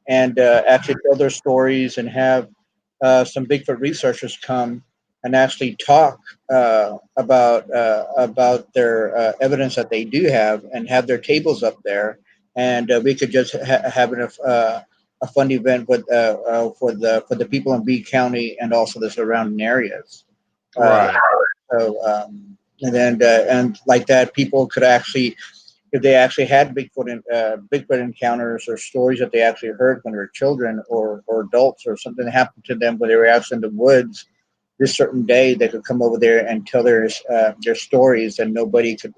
and actually tell their stories, and have some Bigfoot researchers come and actually talk about their evidence that they do have, and have their tables up there, and we could just have a fun event for the people in B County and also the surrounding areas. Uh, right, and like that, people could actually, if they actually had Bigfoot encounters or stories that they actually heard when they were children, or adults, or something that happened to them when they were out in the woods this certain day, they could come over there and tell their stories, and nobody could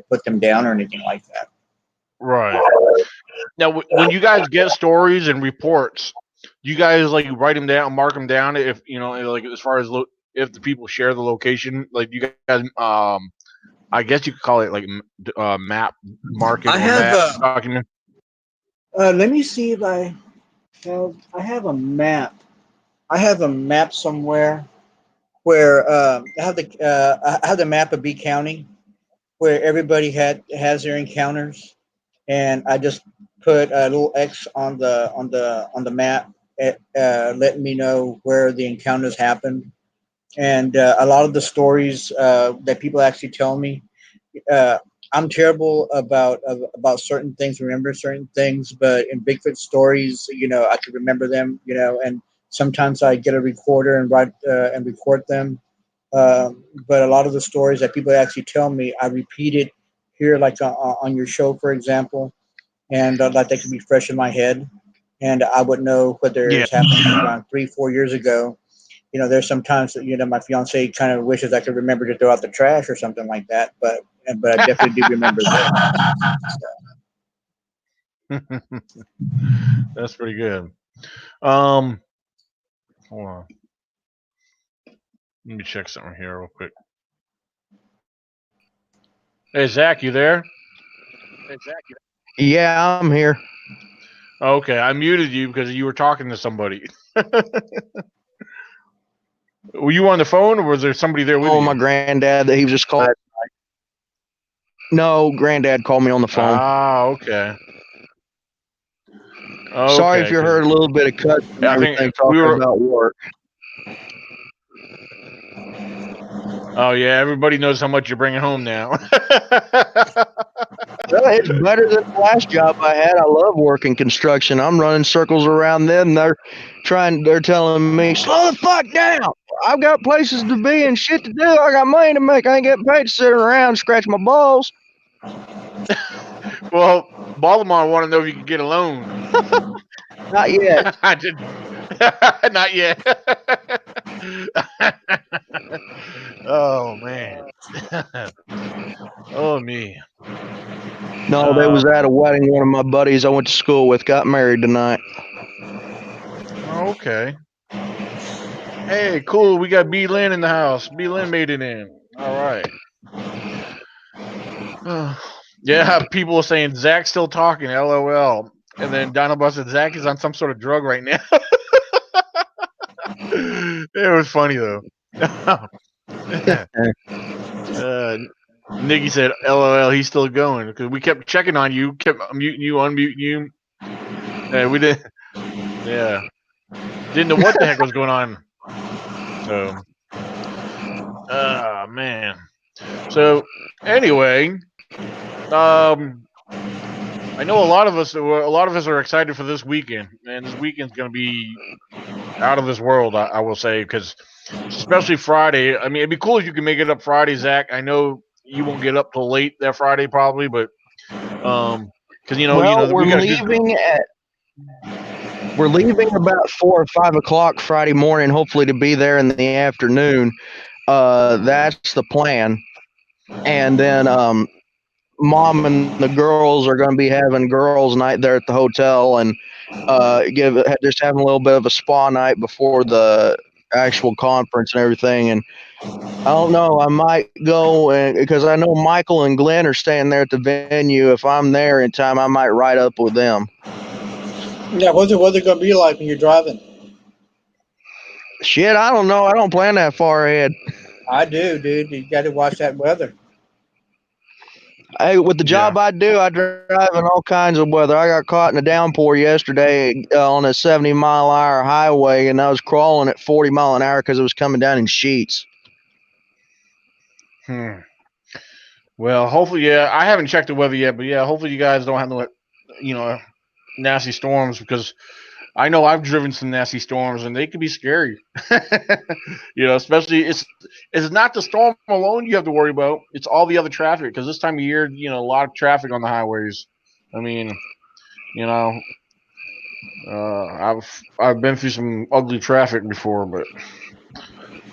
put them down or anything like that. right. Now, when you guys get stories and reports, you guys like write them down, mark them down. If you know, like as far as if the people share the location, like you guys, I guess you could call it like map market I or have map document. let me see if I have a map. I have a map somewhere where I have the map of B County where everybody has their encounters, and I just put a little X on the map, letting me know where the encounters happened, and a lot of the stories that people actually tell me. Uh, I'm terrible about certain things, remember certain things, but in Bigfoot stories, I can remember them, and sometimes I get a recorder and write and record them. But a lot of the stories that people actually tell me, I repeat it here, like on your show, for example, and like they can be fresh in my head, and I would know whether Yeah. it's happened around 3, 4 years ago. There's sometimes that my fiance kind of wishes I could remember to throw out the trash or something like that, but I definitely do remember this. That's pretty good. Um, Hold on. Let me check something here real quick. Hey Zach, you there? Yeah, I'm here. Okay, I muted you because you were talking to somebody. Were you on the phone, or was there somebody there with Oh, my you? granddad that he was just called. No, granddad called me on the phone. Ah, okay. Sorry if Okay, you because heard a little bit of cuts and I think everything we talking were. about work. Oh yeah, everybody knows how much you're bringing home now. Well, it's better than the last job I had. I love working construction. I'm running circles around them. They're telling me, slow the fuck down. I've got places to be and shit to do. I got money to make. I ain't getting paid to sit around and scratch my balls. Well, Baltimore want to know if you can get a loan. Not yet. I did not yet. Oh man. Oh me. No, they was at a Um. wedding. One of my buddies I went to school with got married tonight. Okay. Hey, cool. We got B Lynn in the house. B Lynn made it in. All right. Yeah, people are saying Zach's still talking. LOL. And then Donald said Zach is on some sort of drug right now. It was funny though. Nikki said, "LOL, he's still going," because we kept checking on you, kept muting you, unmuting you, and we didn't. Yeah, didn't know what the heck was going on. So, man. So anyway, I know a lot of us are excited for this weekend, and this weekend's going to be out of this world. I will say, because especially Friday. I mean, it'd be cool if you can make it up Friday, Zach. I know you won't get up till late that Friday probably, but because Well, we got a good. we're leaving about 4 or 5 o'clock Friday morning, hopefully to be there in the afternoon. That's the plan. And then mom and the girls are going to be having girls' night there at the hotel, and just having a little bit of a spa night before the actual conference and everything. And I don't know, I might go, because I know Michael and Glenn are staying there at the venue. If I'm there in time, I might ride up with them. Yeah, what's it going to be like when you're driving? Shit, I don't know. I don't plan that far ahead. I do, dude. You got to watch that weather. Hey, with the Yeah. job I do, I drive in all kinds of weather. I got caught in a downpour yesterday on a 70-mile-an-hour highway, and I was crawling at 40 mile an hour because it was coming down in sheets. Well, hopefully, yeah. I haven't checked the weather yet, but yeah, hopefully you guys don't have no, nasty storms, because I know I've driven some nasty storms and they can be scary. Especially it's not the storm alone you have to worry about. It's all the other traffic, because this time of year, a lot of traffic on the highways. I mean, you know, I've been through some ugly traffic before, but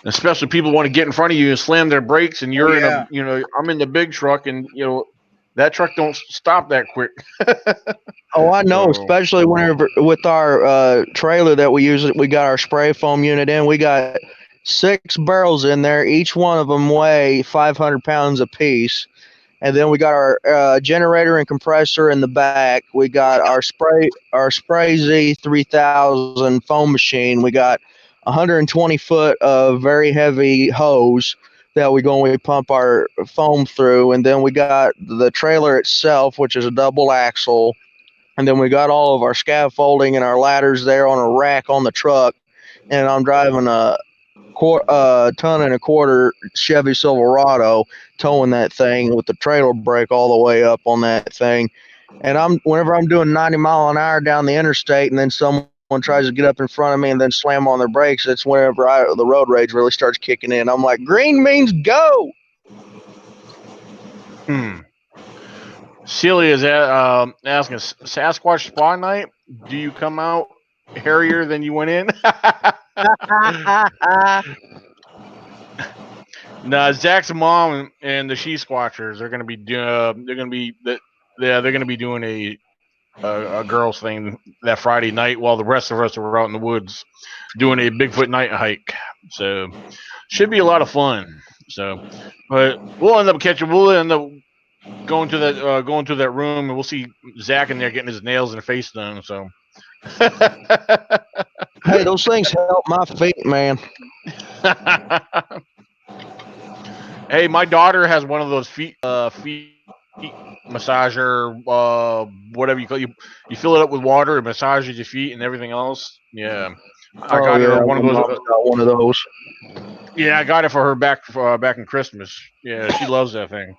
especially people want to get in front of you and slam their brakes, and you're in Yeah. I'm in the big truck, and that truck don't stop that quick. Oh, I know, So, especially whenever with our trailer that we use, we got our spray foam unit in. We got 6 barrels in there. Each one of them weigh 500 pounds apiece. And then we got our generator and compressor in the back. We got our spray Z 3000 foam machine. We got 120 foot of very heavy hose that we pump our foam through, and then we got the trailer itself, which is a double axle, and then we got all of our scaffolding and our ladders there on a rack on the truck. And I'm driving a ton and a quarter Chevy Silverado, towing that thing with the trailer brake all the way up on that thing. And whenever I'm doing 90 mile an hour down the interstate, and then someone tries to get up in front of me and then slam on their brakes, that's whenever the road rage really starts kicking in. I'm like, green means go. Celia is asking, Sasquatch Spa Night, do you come out hairier than you went in? No, Zach's mom and the She Squatchers are gonna be they're gonna be doing a girls thing that Friday night, while the rest of us are out in the woods doing a Bigfoot night hike. So should be a lot of fun. So, but we'll end up going to that room, and we'll see Zach in there getting his nails and face done. So. Hey, those things help my feet, man. Hey, my daughter has one of those feet massager, whatever you call it. You fill it up with water, it massages your feet and everything else. Yeah, I Oh got yeah, her one my of those. mom's got one of those. Yeah, I got it for her back in Christmas. Yeah, she loves that thing.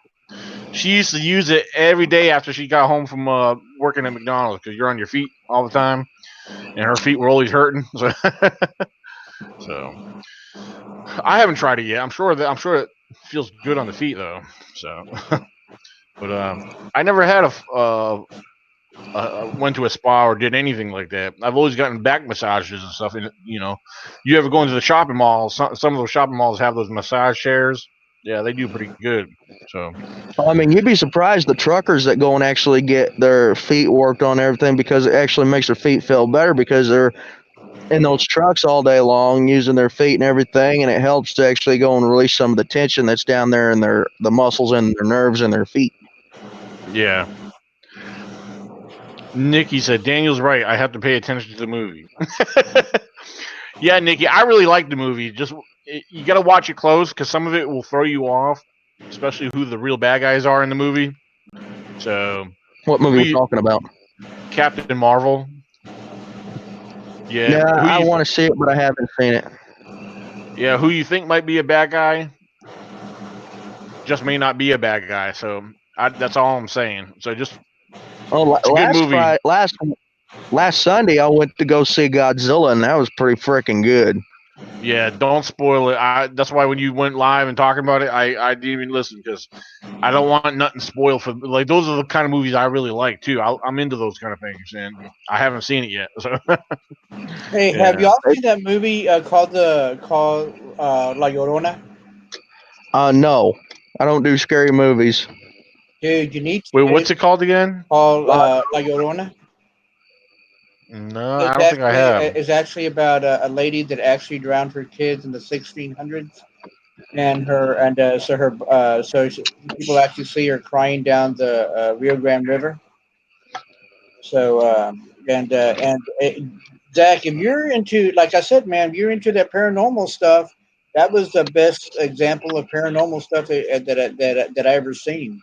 She used to use it every day after she got home from working at McDonald's, because you're on your feet all the time, and her feet were always hurting. So I haven't tried it yet. I'm sure it feels good on the feet though. So, but I never had went to a spa or did anything like that. I've always gotten back massages and stuff. And you ever go into the shopping malls? Some of those shopping malls have those massage chairs. Yeah, they do pretty good. So, I mean, you'd be surprised the truckers that go and actually get their feet worked on and everything, because it actually makes their feet feel better, because they're in those trucks all day long using their feet and everything, and it helps to actually go and release some of the tension that's down there in the muscles and their nerves in their feet. yeah. Nikki said, Daniel's right. I have to pay attention to the movie. Yeah, Nikki, I really like the movie. You got to watch it close because some of it will throw you off, especially who the real bad guys are in the movie. So, What movie who we you talking about? Captain Marvel? Yeah, Yeah, who I you want to see it, but I haven't seen it. yeah who you think might be a bad guy just may not be a bad guy. So that's all I'm saying. So just Oh, it's a good movie. last Sunday, I went to go see Godzilla, and that was pretty freaking good. Yeah, don't spoil it. That's why when you went live and talking about it, I didn't even listen because I don't want nothing spoiled for like those are the kind of movies I really like too. I'm into those kind of things, and I haven't seen it yet. So Hey, have yeah. y'all seen that movie called La Llorona? No, I don't do scary movies. Dude, you need to. Wait, what's It's it called again? called La Llorona. No, I don't think I have. It's actually about a lady that actually drowned her kids in the 1600s, and people actually see her crying down the Rio Grande River. So Zach, if you're into, like I said, man, if you're into that paranormal stuff, that was the best example of paranormal stuff that I ever seen.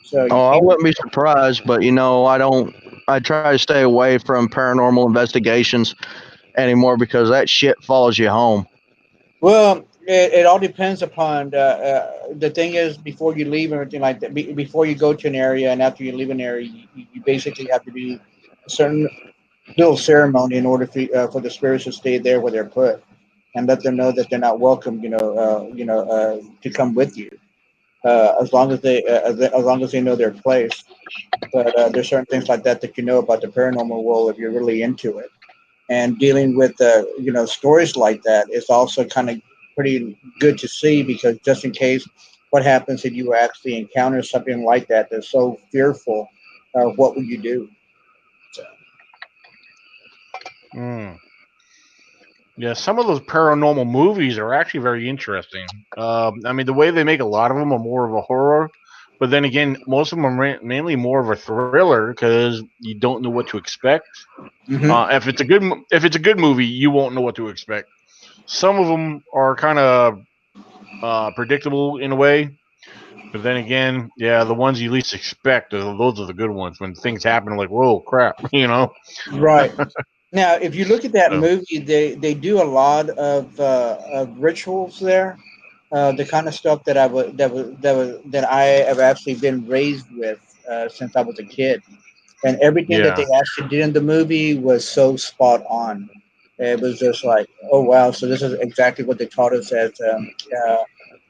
So Oh, I even wouldn't be surprised, but I don't. I try to stay away from paranormal investigations anymore because that shit follows you home. well, it all depends upon the thing is before you leave and everything like that. Before you go to an area and after you leave an area, you basically have to do a certain little ceremony in order for the spirits to stay there where they're put and let them know that they're not welcome. To come with you as long as they know their place. But there's certain things like that that you know about the paranormal world if you're really into it. And dealing with stories like that is also kind of pretty good to see because just in case what happens if you actually encounter something like that that's so fearful, what would you do? So, Mm. Yeah, some of those paranormal movies are actually very interesting. I mean, the way they make a lot of them are more of a horror, but then again, most of them are mainly more of a thriller because you don't know what to expect. hmm If it's a good movie, you won't know what to expect. Some of them are kind of predictable in a way, but then again, yeah, the ones you least expect, those are the good ones. When things happen, like whoa, crap, you know. right. Now, if you look at that So movie, they do a lot of rituals there, the kind of stuff that I have actually been raised with since I was a kid, and everything that they yeah. actually did in the movie was so spot on. It was just like, oh wow, so this is exactly what they taught us uh,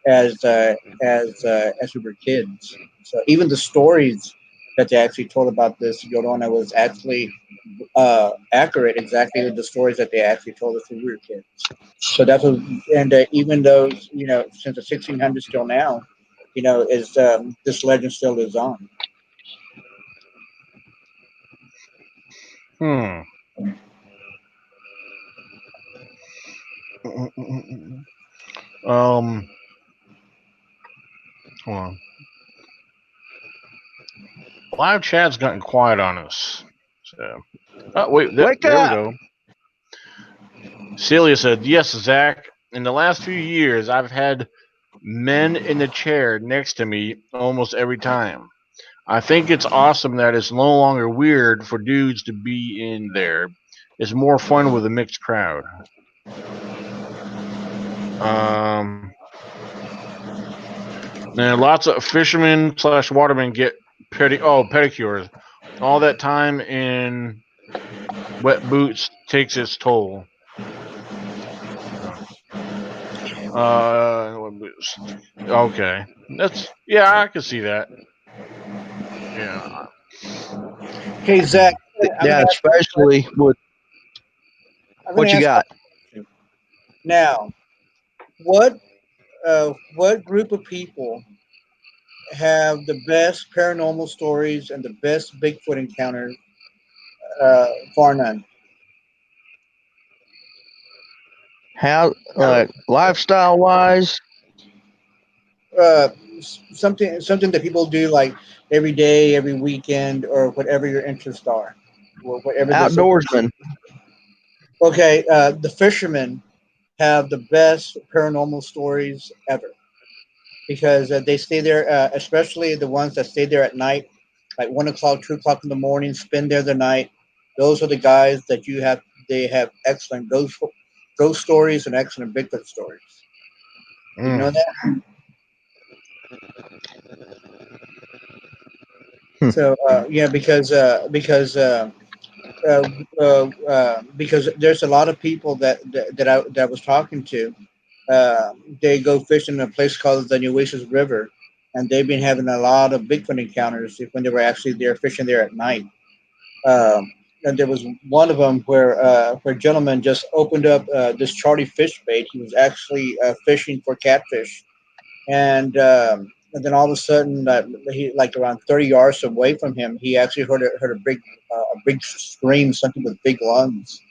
as as we were kids. So even the stories that they actually told about this Yorona was actually accurate, exactly with the stories that they actually told us when we were kids. So that's what, and even though since the 1600s till now, is this legend still lives on. Hmm. Um. Hold on. Live chat's gotten quiet on us. So. Oh wait, Wake there we up! go. Celia said, "Yes, Zach. In the last few years, I've had men in the chair next to me almost every time. I think it's awesome that it's no longer weird for dudes to be in there. It's more fun with a mixed crowd. Um, and lots of fishermen slash watermen get pedicures. All that time in wet boots takes its toll. Wet boots. Okay, that's yeah, I can see that. Yeah. Hey Zach, I'm Yeah, gonna ask you a especially with I'm gonna what you ask you got. a question. Now, what group of people have the best paranormal stories and the best Bigfoot encounters, bar none? How, I, lifestyle wise, uh, something that people do like every day, every weekend, or whatever your interests are, or whatever they're so. outdoorsman. Okay, the fishermen have the best paranormal stories ever because they stay there, especially the ones that stay there at night, like 1 o'clock, 2 o'clock in the morning, spend there the night. Those are the guys that you have. They have excellent ghost stories and excellent Bigfoot stories. Did you know Mm. that? Hmm. So yeah, uh, because there's a lot of people that I was talking to. Uh, they go fishing in a place called the Nueces River, and they've been having a lot of Bigfoot encounters when they were actually there fishing there at night. And there was one of them where a gentleman just opened up this Charlie fish bait. He was actually fishing for catfish, and then all of a sudden, he like around 30 yards away from him, he actually heard a big scream, something with big lungs.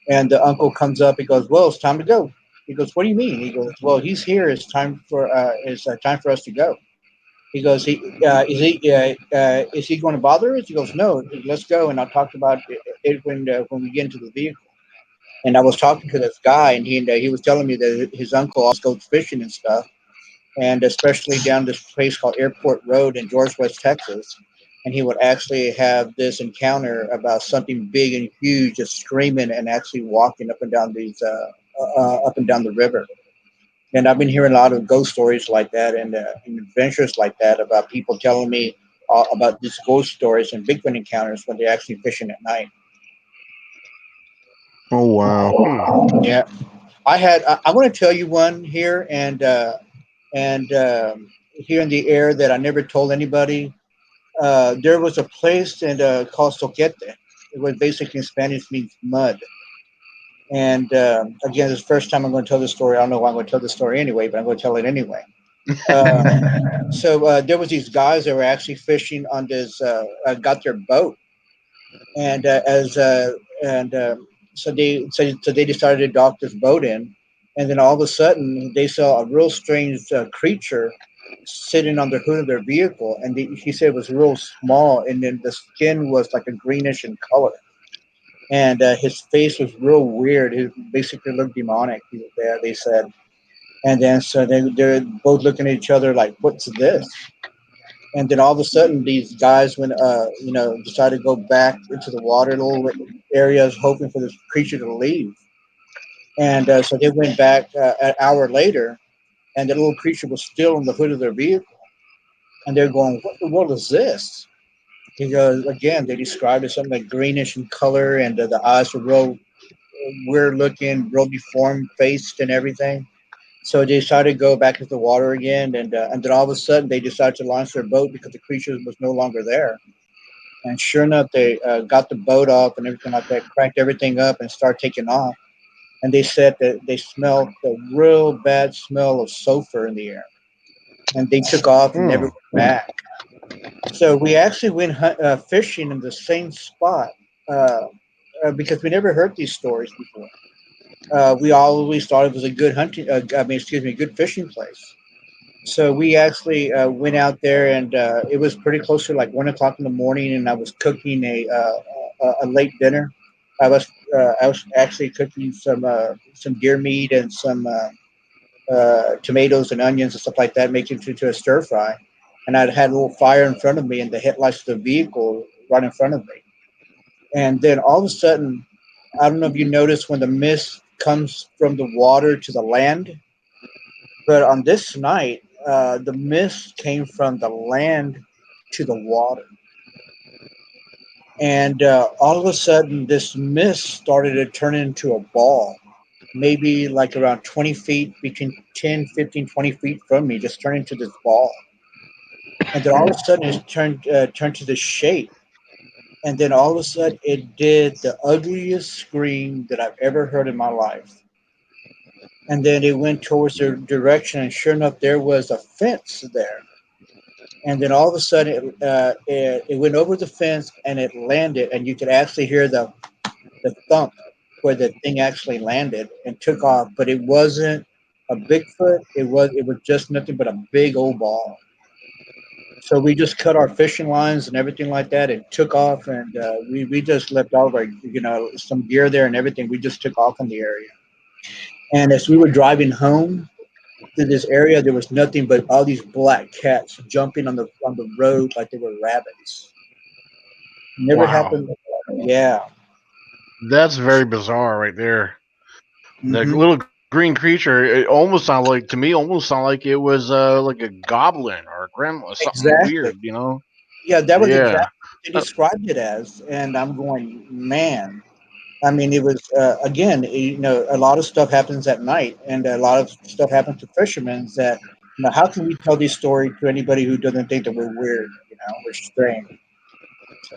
And the uncle comes up. He goes, "Well, it's time to go." He goes, "What do you mean?" He goes, "Well, he's here. It's time for us to go." He goes, is he going to bother us?" He goes, "No, let's go, and I'll talk about it when we get into the vehicle." And I was talking to this guy, and he was telling me that his uncle always goes fishing and stuff, and especially down this place called Airport Road in George West, Texas. And he would actually have this encounter about something big and huge, just screaming and actually walking up and down the river. And I've been hearing a lot of ghost stories like that and adventures like that about people telling me about these ghost stories and Bigfoot encounters when they're actually fishing at night. Oh wow. Hmm. Yeah, I want to tell you one here, and here in the air that I never told anybody. There was a place called Soquete. It was basically in Spanish means mud. And again, this is the first time I'm going to tell this story. I don't know why I'm going to tell this story anyway, but I'm going to tell it anyway. Uh, so there was these guys that were actually fishing on this, got their boat, and as and so they decided to dock this boat in, and then all of a sudden they saw a real strange creature sitting on the hood of their vehicle, and he said it was real small, and then the skin was like a greenish in color, and his face was real weird. He basically looked demonic. He was there, they said, and then so they're both looking at each other like, "What's this?" And then all of a sudden these guys when decided to go back into the water little areas hoping for this creature to leave, and so they went back an hour later, and the little creature was still on the hood of their vehicle, and they're going, "What the world is this?" Because again they described it something like greenish in color, and the eyes were real weird looking, real deformed faced and everything. So they decided to go back into the water again, and then all of a sudden they decided to launch their boat because the creature was no longer there. And sure enough, they got the boat up and everything like that, cranked everything up and started taking off. And they said that they smelled the real bad smell of sulfur in the air. And they took off and never Hmm. went back. So we actually went fishing in the same spot uh, because we never heard these stories before. We always thought it was a good good fishing place. So we actually went out there, and it was pretty close to like 1 o'clock in the morning, and I was cooking a late dinner. I was actually cooking some deer meat and some tomatoes and onions and stuff like that, making it into a stir fry. And I had a little fire in front of me, and the headlights of the vehicle right in front of me. And then all of a sudden, I don't know if you noticed when the mist comes from the water to the land, but on this night, the mist came from the land to the water. And all of a sudden, this mist started to turn into a ball, maybe like around 20 feet, between 10, 15, 20 feet from me, just turned into this ball. And then all of a sudden, it turned to this shape. And then all of a sudden, it did the ugliest scream that I've ever heard in my life. And then it went towards their direction, and sure enough, there was a fence there. And then all of a sudden it went over the fence and it landed, and you could actually hear the thump where the thing actually landed and took off, but it wasn't a Bigfoot. It was just nothing but a big old ball. So we just cut our fishing lines and everything like that, and took off, and we just left all of our some gear there and everything. We just took off in the area, and as we were driving home to this area, there was nothing but all these black cats jumping on the road like they were rabbits. Never Wow, happened. Yeah. that's very bizarre right there. The Hmm. little green creature, it almost sounded like to me, almost sounded like it was like a goblin or a gremlin, something Exactly. weird, you know? Yeah, that was exactly Yeah. what they Uh, described it as, and I'm going, man. I mean, it was again, a lot of stuff happens at night, and a lot of stuff happens to fishermen. That how can we tell these stories to anybody who doesn't think that we're weird? We're strange. So,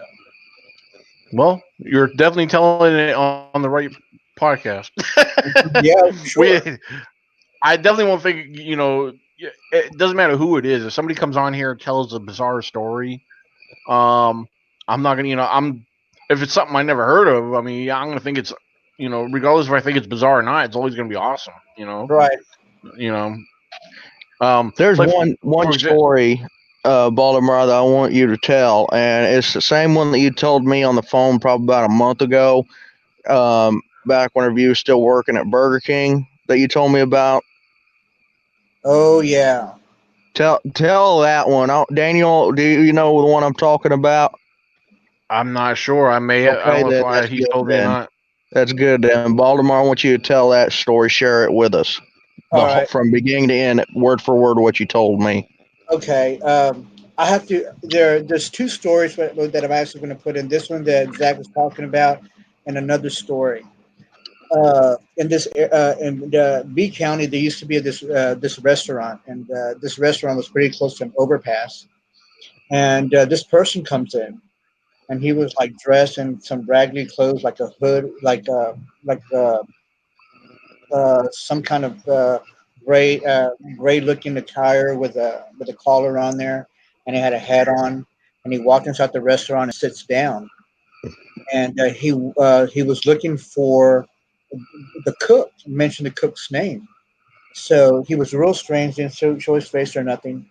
well, you're definitely telling it on the right podcast. yeah, we, sure. I definitely won't think, it doesn't matter who it is. If somebody comes on here and tells a bizarre story, um, I'm not gonna, if it's something I never heard of, I mean, yeah, I'm gonna think it's, regardless if I think it's bizarre or not, it's always gonna be awesome. Right. You know, There's like one for example, story, Baltimore, that I want you to tell, and it's the same one that you told me on the phone probably about a month ago. Back whenever you were still working at Burger King, that you told me about. Oh yeah. Tell that one. Daniel, do you know the one I'm talking about? I'm not sure. I don't Okay, know if then that's he good. told me or Then not. that's good. Then Baltimore, I want you to tell that story. Share it with us, All right. from beginning to end, word for word, what you told me. Okay. I have to. There's two stories that I'm actually going to put in. This one that Zach was talking about, and another story. In B County, there used to be this restaurant, and this restaurant was pretty close to an overpass. And this person comes in, and he was like dressed in some raggedy clothes, like a hood, like some kind of gray looking attire with a collar on there, and he had a hat on, and he walked inside the restaurant and sits down, and he was looking for the cook, mentioned the cook's name. So he was real strange, didn't show his face or nothing.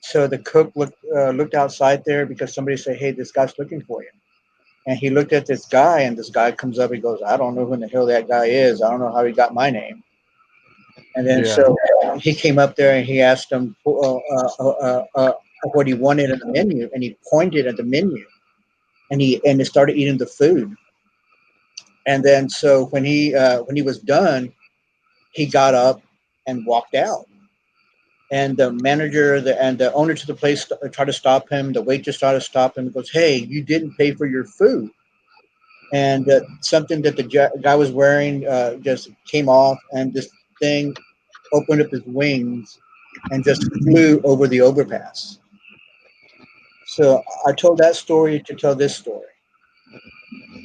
So the cook looked outside there because somebody said, "Hey, this guy's looking for you." And he looked at this guy, and this guy comes up. He goes, "I don't know who in the hell that guy is. I don't know how he got my name." And then Yeah, so he came up there and he asked him what he wanted on the menu, and he pointed at the menu, and he started eating the food. And then so when he was done, he got up and walked out. And the manager and the owner to the place tried to stop him. The waitress tried to stop him and goes, "Hey, you didn't pay for your food." And something that the guy was wearing just came off, and this thing opened up his wings and just flew over the overpass. So I told that story to tell this story.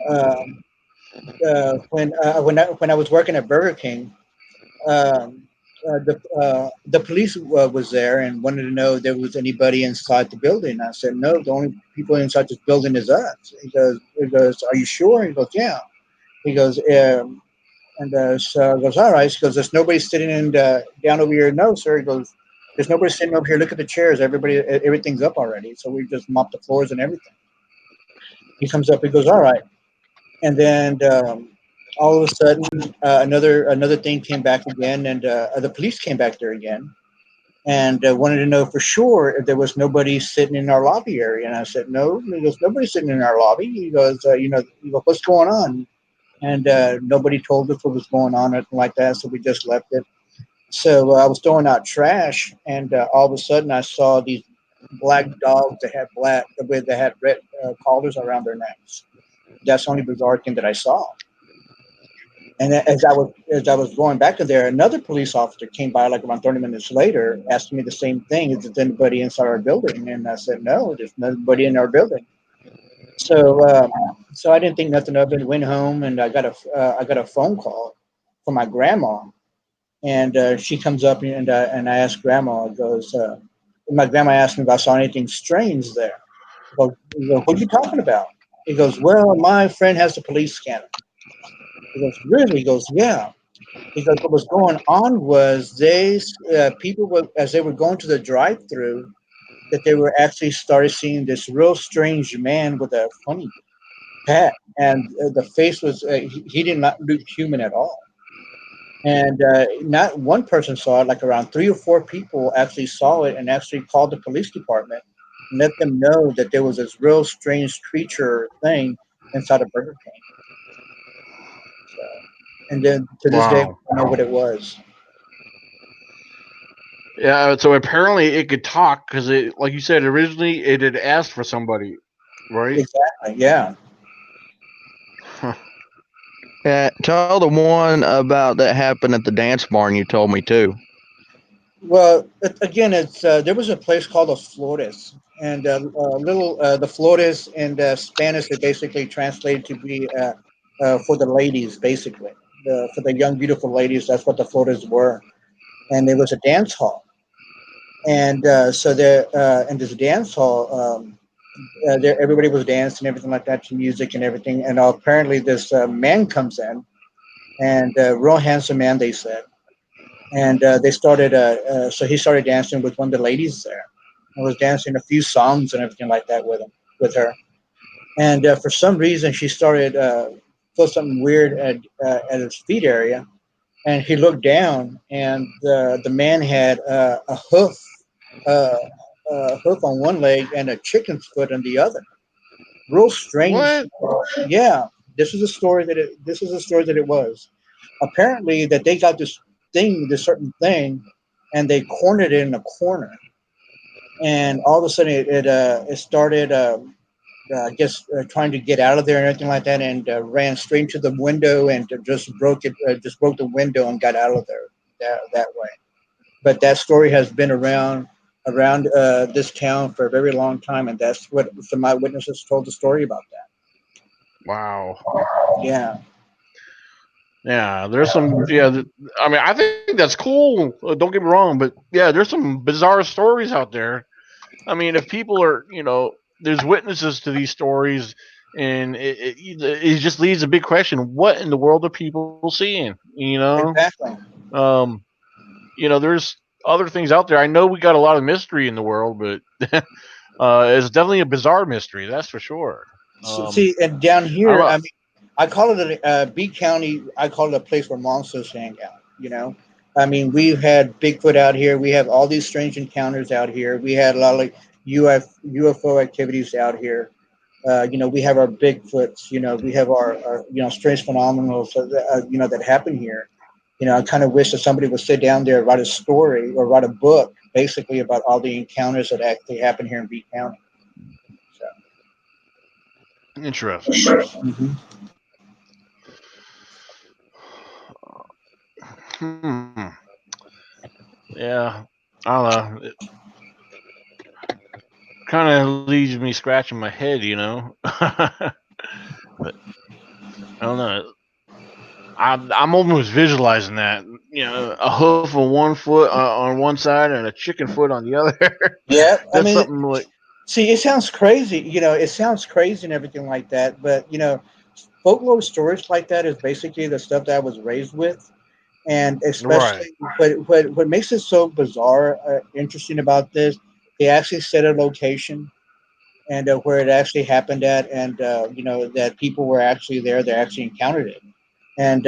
Um, when I was working at Burger King, the police was there and wanted to know if there was anybody inside the building. I said, no, the only people inside this building is us. He goes, are you sure? He goes, yeah. He goes, so I goes, all right. He goes, there's nobody sitting down over here. No, sir. He goes, there's nobody sitting over here. Look at the chairs. Everything's up already. So we just mopped the floors and everything. He comes up. He goes, all right. And then all of a sudden, another thing came back again, and the police came back there again and wanted to know for sure if there was nobody sitting in our lobby area. And I said, no. He goes, nobody's sitting in our lobby. He goes, he goes, what's going on? And nobody told us what was going on, or anything like that. So we just left it. So I was throwing out trash, and all of a sudden I saw these black dogs that had red collars around their necks. That's the only bizarre thing that I saw. And as I was going back to there, another police officer came by like around 30 minutes later, asking me the same thing: "Is there anybody inside our building?" And I said, "No, there's nobody in our building." So I didn't think nothing of it. Went home and I got a phone call from my grandma, and she comes up and I asked grandma. My grandma asked me if I saw anything strange there. What are you talking about? He goes, well, my friend has a police scanner. He goes, really? He goes, yeah. Because what was going on was people were as they were going to the drive-through. that they were actually started seeing this real strange man with a funny hat, and the face was he did not look human at all. And not one person saw it, like around 3 or 4 people actually saw it and actually called the police department and let them know that there was this real strange creature thing inside a Burger King. So, and then to this day, we Wow. don't know what it was. Yeah. So apparently it could talk because it, like you said, originally it had asked for somebody, right? Exactly. Yeah. Huh. Tell the one about that happened at the dance barn you told me too. Well, again, it's there was a place called the Flores, and little the Flores in Spanish it basically translated to be for the ladies, basically for the young beautiful ladies. That's what the Flores were, and there was a dance hall, and so there in this dance hall, there everybody was dancing, everything like that, to music and everything, and apparently this man comes in, and real handsome man, they said, and they started. So he started dancing with one of the ladies there, and was dancing a few songs and everything like that with him, with her. And for some reason, she started feel something weird at his feet area, and he looked down, and the man had uh, a hoof on one leg and a chicken's foot on the other. Real strange. What? Yeah, this is a story that it was. Apparently, that they got this certain thing, and they cornered it in a corner, and all of a sudden it started. I guess trying to get out of there and everything like that, and ran straight to the window and just broke the window and got out of there that way. But that story has been around this town for a very long time, and that's what some of my witnesses told the story about that. Wow. Yeah, Yeah, there's some. Yeah, I mean, I think that's cool. Don't get me wrong, but yeah, there's some bizarre stories out there. I mean, if people are, there's witnesses to these stories, and it just leaves a big question: what in the world are people seeing? exactly. Um, there's other things out there. I know we got a lot of mystery in the world, but it's definitely a bizarre mystery. That's for sure. See, and down I don't here, know. I mean, I call it B County. I call it a place where monsters hang out. I mean, we've had Bigfoot out here. We have all these strange encounters out here. We had a lot of like UFO activities out here. We have our Bigfoots. We have our strange phenomena that happen here. I kind of wish that somebody would sit down there, write a story or write a book, basically about all the encounters that actually happen here in B County. So. Interesting. Mhm. Hmm. Yeah. I don't know. It kind of leaves me scratching my head. But I don't know. I'm almost visualizing that. A hoof on one foot on one side and a chicken foot on the other. Yeah, I That's mean, something like see, it sounds crazy. It sounds crazy and everything like that. But folklore stories like that is basically the stuff that I was raised with, and right. especially what makes it so bizarre, interesting about this, they actually set a location and where it actually happened at, and that people were actually there. They actually encountered it, and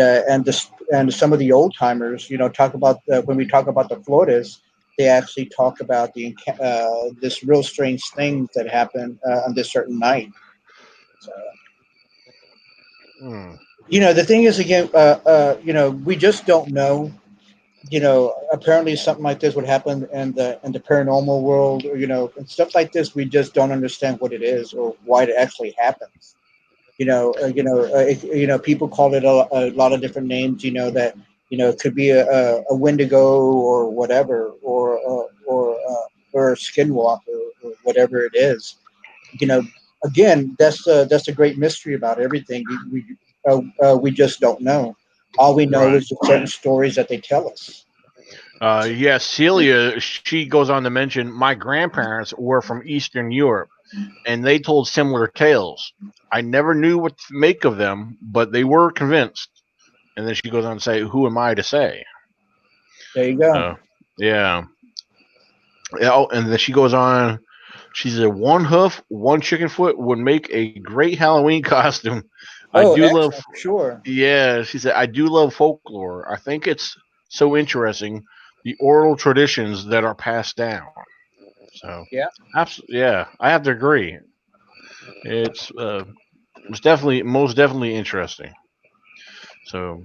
some of the old timers, talk about when we talk about the Floridas, they actually talk about this real strange things that happened on this certain night. So, Hmm. the thing is, again, we just don't know. Apparently something like this would happen in the paranormal world, or and stuff like this. We just don't understand what it is or why it actually happens. People call it a lot of different names. It could be a Wendigo or whatever, or a skinwalker or whatever it is. You know, Again, that's a great mystery about everything. We just don't know. All we know Right. is the certain stories that they tell us. Yeah, Celia, she goes on to mention my grandparents were from Eastern Europe and they told similar tales. I never knew what to make of them, but they were convinced. And then she goes on to say, who am I to say? There you go. Uh, yeah. Yeah, oh, and then she goes on. She said one hoof, one chicken foot would make a great Halloween costume. I Oh, do love, excellent, for sure. yeah. She said I do love folklore. I think it's so interesting the oral traditions that are passed down. So, Yeah. absolutely, yeah, I have to agree. It's definitely most definitely interesting. So,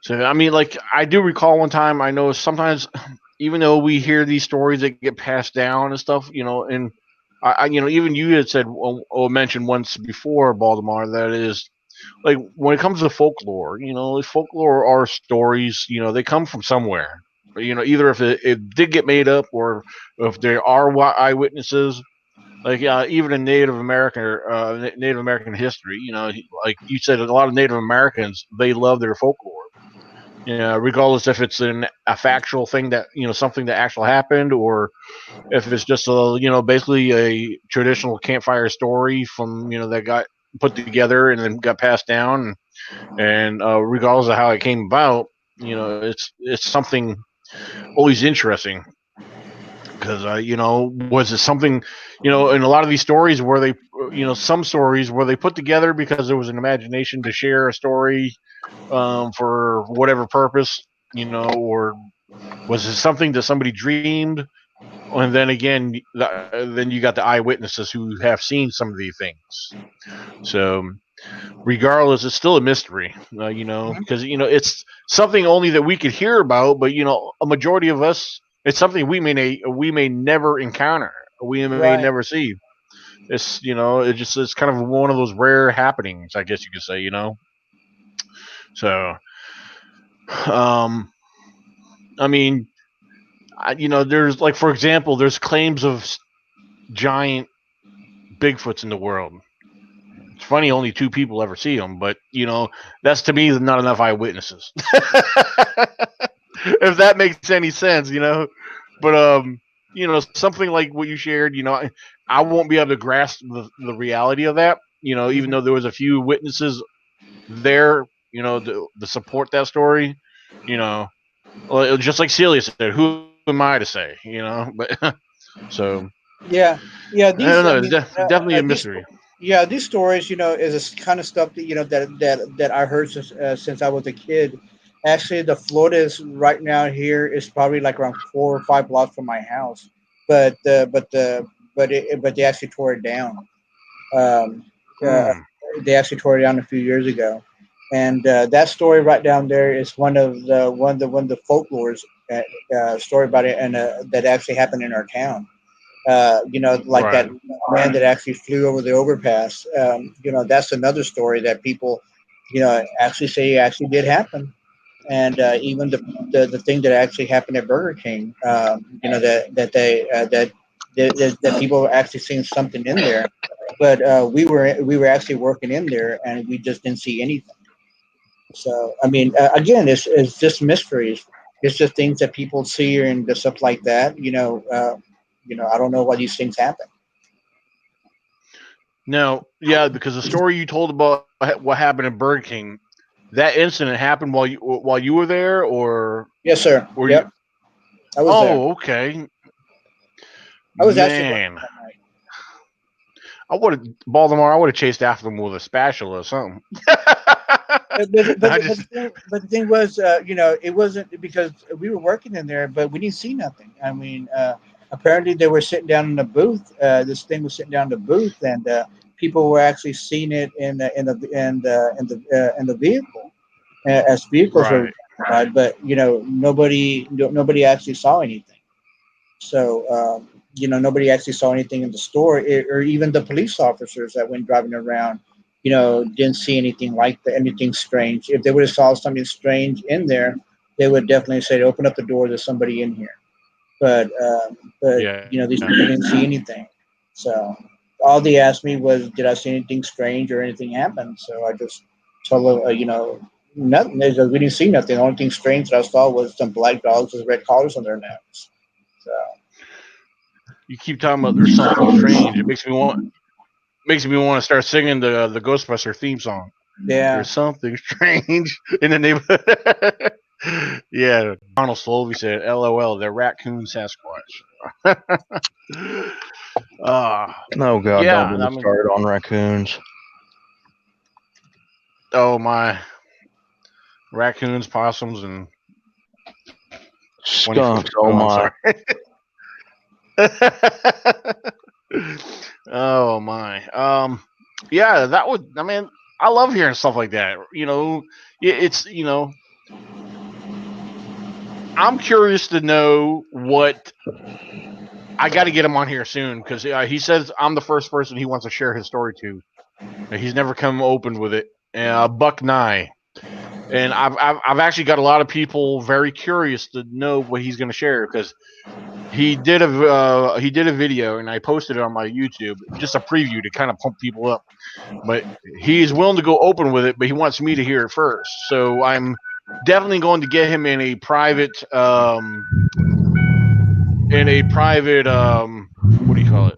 so I mean, like I do recall one time. I know sometimes, even though we hear these stories that get passed down and stuff, and even you had said or mentioned once before Baltimore that is like when it comes to folklore, folklore are stories. They come from somewhere. Either if it did get made up or if there are eyewitnesses. Like even in Native American history, like you said, a lot of Native Americans they love their folklore. Regardless if it's a factual thing that something that actually happened, or if it's just basically a traditional campfire story from that got put together and then got passed down, and regardless of how it came about, it's something always interesting because was it something in a lot of these stories where they some stories where they put together because there was an imagination to share a story for whatever purpose, or was it something that somebody dreamed? And then again, then you got the eyewitnesses who have seen some of these things. So, regardless, it's still a mystery, Mhm. because it's something only that we could hear about, but a majority of us, it's something we may never encounter, we may Right. never see. It's kind of one of those rare happenings, I guess you could say, So, um, I mean, there's like for example, there's claims of giant Bigfoots in the world. It's funny, only two people ever see them, but that's to me not enough eyewitnesses. If that makes any sense, But something like what you shared, I won't be able to grasp the reality of that. Even Mhm. though there was a few witnesses there, to support that story, you know, well, just like Celia said, who am I to say, But so Yeah, yeah. I don't These, know. I It's mean, definitely a these, mystery. yeah, these stories, is this kind of stuff that that I heard since I was a kid. Actually, the Florida is right now here is probably like around 4 or 5 blocks from my house, but but they actually tore it down. Um, uh, Hmm. they actually tore it down a few years ago, and that story right down there is one of the folklores story about it, and that actually happened in our town. Like Right. that man that actually flew over the overpass. That's another story that people, actually say actually did happen. And even the thing that actually happened at Burger King, that people were actually seeing something in there, but we were actually working in there and we just didn't see anything. So I mean, again, it's just mysteries. It's just things that people see and the stuff like that. I don't know why these things happen. Now, yeah, because the story you told about what happened in Burger King, that incident happened while you were there, or Yes, sir. were you? Yep, I was there. Oh, okay, I was actually working man. that night. I would have Baltimore. I would have chased after them with a spatula or something. I just But the thing was, it wasn't because we were working in there, but we didn't see nothing. I mean, apparently they were sitting down in the booth. This thing was sitting down in the booth, and people were actually seeing it in the vehicle as vehicles were right. driving by. But nobody actually saw anything. So, nobody actually saw anything in the store, or even the police officers that went driving around, didn't see anything like anything strange. If they would have saw something strange in there, they would definitely say, "Open up the door. There's somebody in here." But Yeah. these people didn't see anything. So all they asked me was, "Did I see anything strange or anything happen?" So I just told them, nothing. They said, "We didn't see nothing. The only thing strange that I saw was some black dogs with red collars on their necks." So. You keep talking about there's something strange. It makes me want to start singing the Ghostbuster theme song. Yeah. There's something strange in the neighborhood. Yeah, Donald Slovey said, "LOL, they're raccoon Sasquatch." Oh God, Yeah, don't get I me mean, started on raccoons. oh my, raccoons, possums, and 20 foot. Skunks, oh Oh, I'm my. sorry. Oh my. Yeah, that would. I mean, I love hearing stuff like that. It's I'm curious to know what. I got to get him on here soon because he says I'm the first person he wants to share his story to. He's never come open with it. Buck Nye, and I've actually got a lot of people very curious to know what he's going to share because he did a video and I posted it on my YouTube, just a preview to kind of pump people up. But he is willing to go open with it, but he wants me to hear it first. So I'm definitely going to get him in a private what do you call it,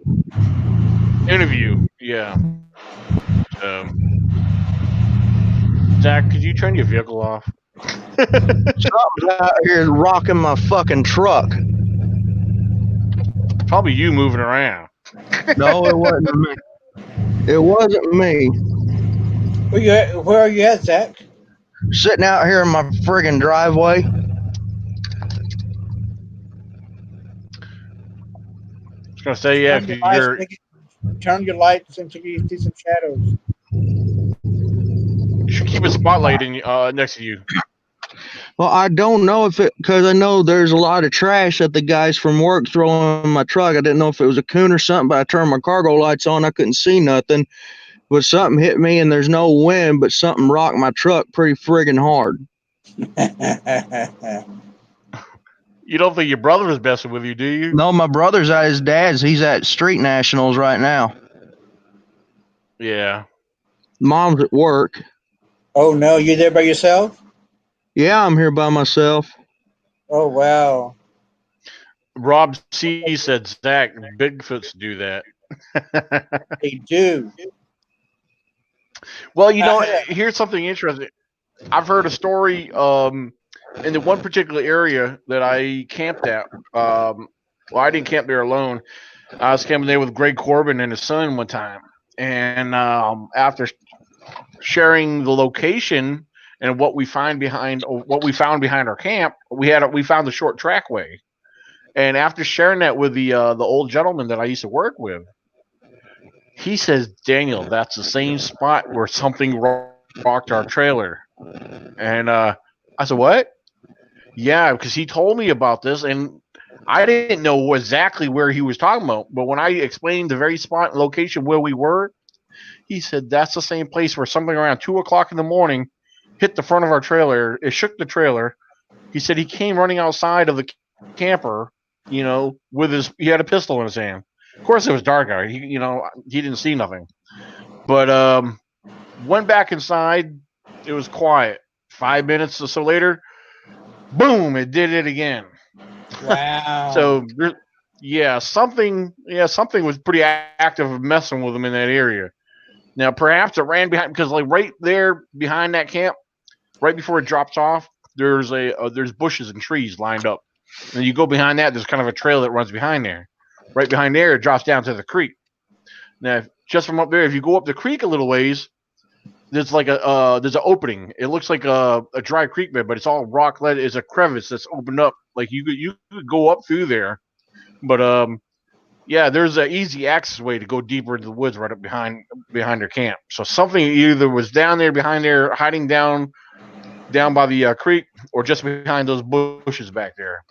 interview. Yeah. So Zach, could you turn your vehicle off? Something's out here rocking my fucking truck. Probably you moving around. No, it wasn't me. It wasn't me. Where are you at, Zach? Sitting out here in my friggin' driveway. I was gonna say yeah, Turn your because lights, you're turn your lights until you see some shadows. you should keep a spotlight in next to you. Well, I don't know if it, because I know there's a lot of trash that the guys from work throw in my truck. I didn't know if it was a coon or something, but I turned my cargo lights on. I couldn't see nothing. But something hit me and there's no wind, but something rocked my truck pretty friggin' hard. You don't think your brother is messing with you, do you? No, my brother's at his dad's. He's at Street Nationals right now. Yeah. Mom's at work. Oh no, you there by yourself? Yeah, I'm here by myself. Oh wow. Rob C said Zach, Bigfoots do that. They do. Well, I here's something interesting. I've heard a story in the one particular area that I camped at. Well, I didn't camp there alone. I was camping there with Greg Corbin and his son one time, and after sharing the location and what we found behind our camp, we found the short trackway. And after sharing that with the old gentleman that I used to work with, he says, Daniel, that's the same spot where something rocked our trailer. And I said, what? Yeah, because he told me about this, and I didn't know exactly where he was talking about. But when I explained the very spot and location where we were, he said that's the same place where something around 2 o'clock in the morning hit the front of our trailer. It shook the trailer. He said he came running outside of the camper, he had a pistol in his hand. Of course, it was dark out. He didn't see nothing. But went back inside. It was quiet. 5 minutes or so later, boom! It did it again. Wow. So something was pretty active messing with him in that area. Now perhaps it ran behind because like right there behind that camp, right before it drops off, there's bushes and trees lined up. And you go behind that, there's kind of a trail that runs behind there. Right behind there, it drops down to the creek. Now, just from up there, if you go up the creek a little ways, there's like there's an opening. It looks like a dry creek bed, but it's all rock led. It's a crevice that's opened up. Like you could go up through there, but yeah, there's an easy access way to go deeper into the woods right up behind their camp. So something either was down there behind there, hiding down by the creek, or just behind those bushes back there.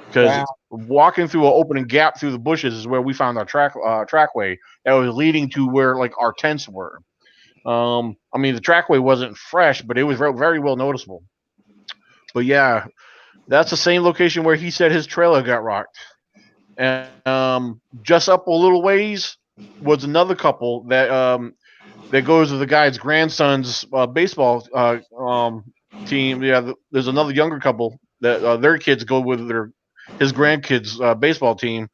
Because Wow. walking through an opening gap through the bushes is where we found our trackway that was leading to where like our tents were. I mean the trackway wasn't fresh, but it was very, very well noticeable. But yeah, that's the same location where he said his trailer got rocked. And just up a little ways was another couple that goes to the guy's grandson's baseball team. Yeah, there's another younger couple that their kids go with his grandkids baseball team.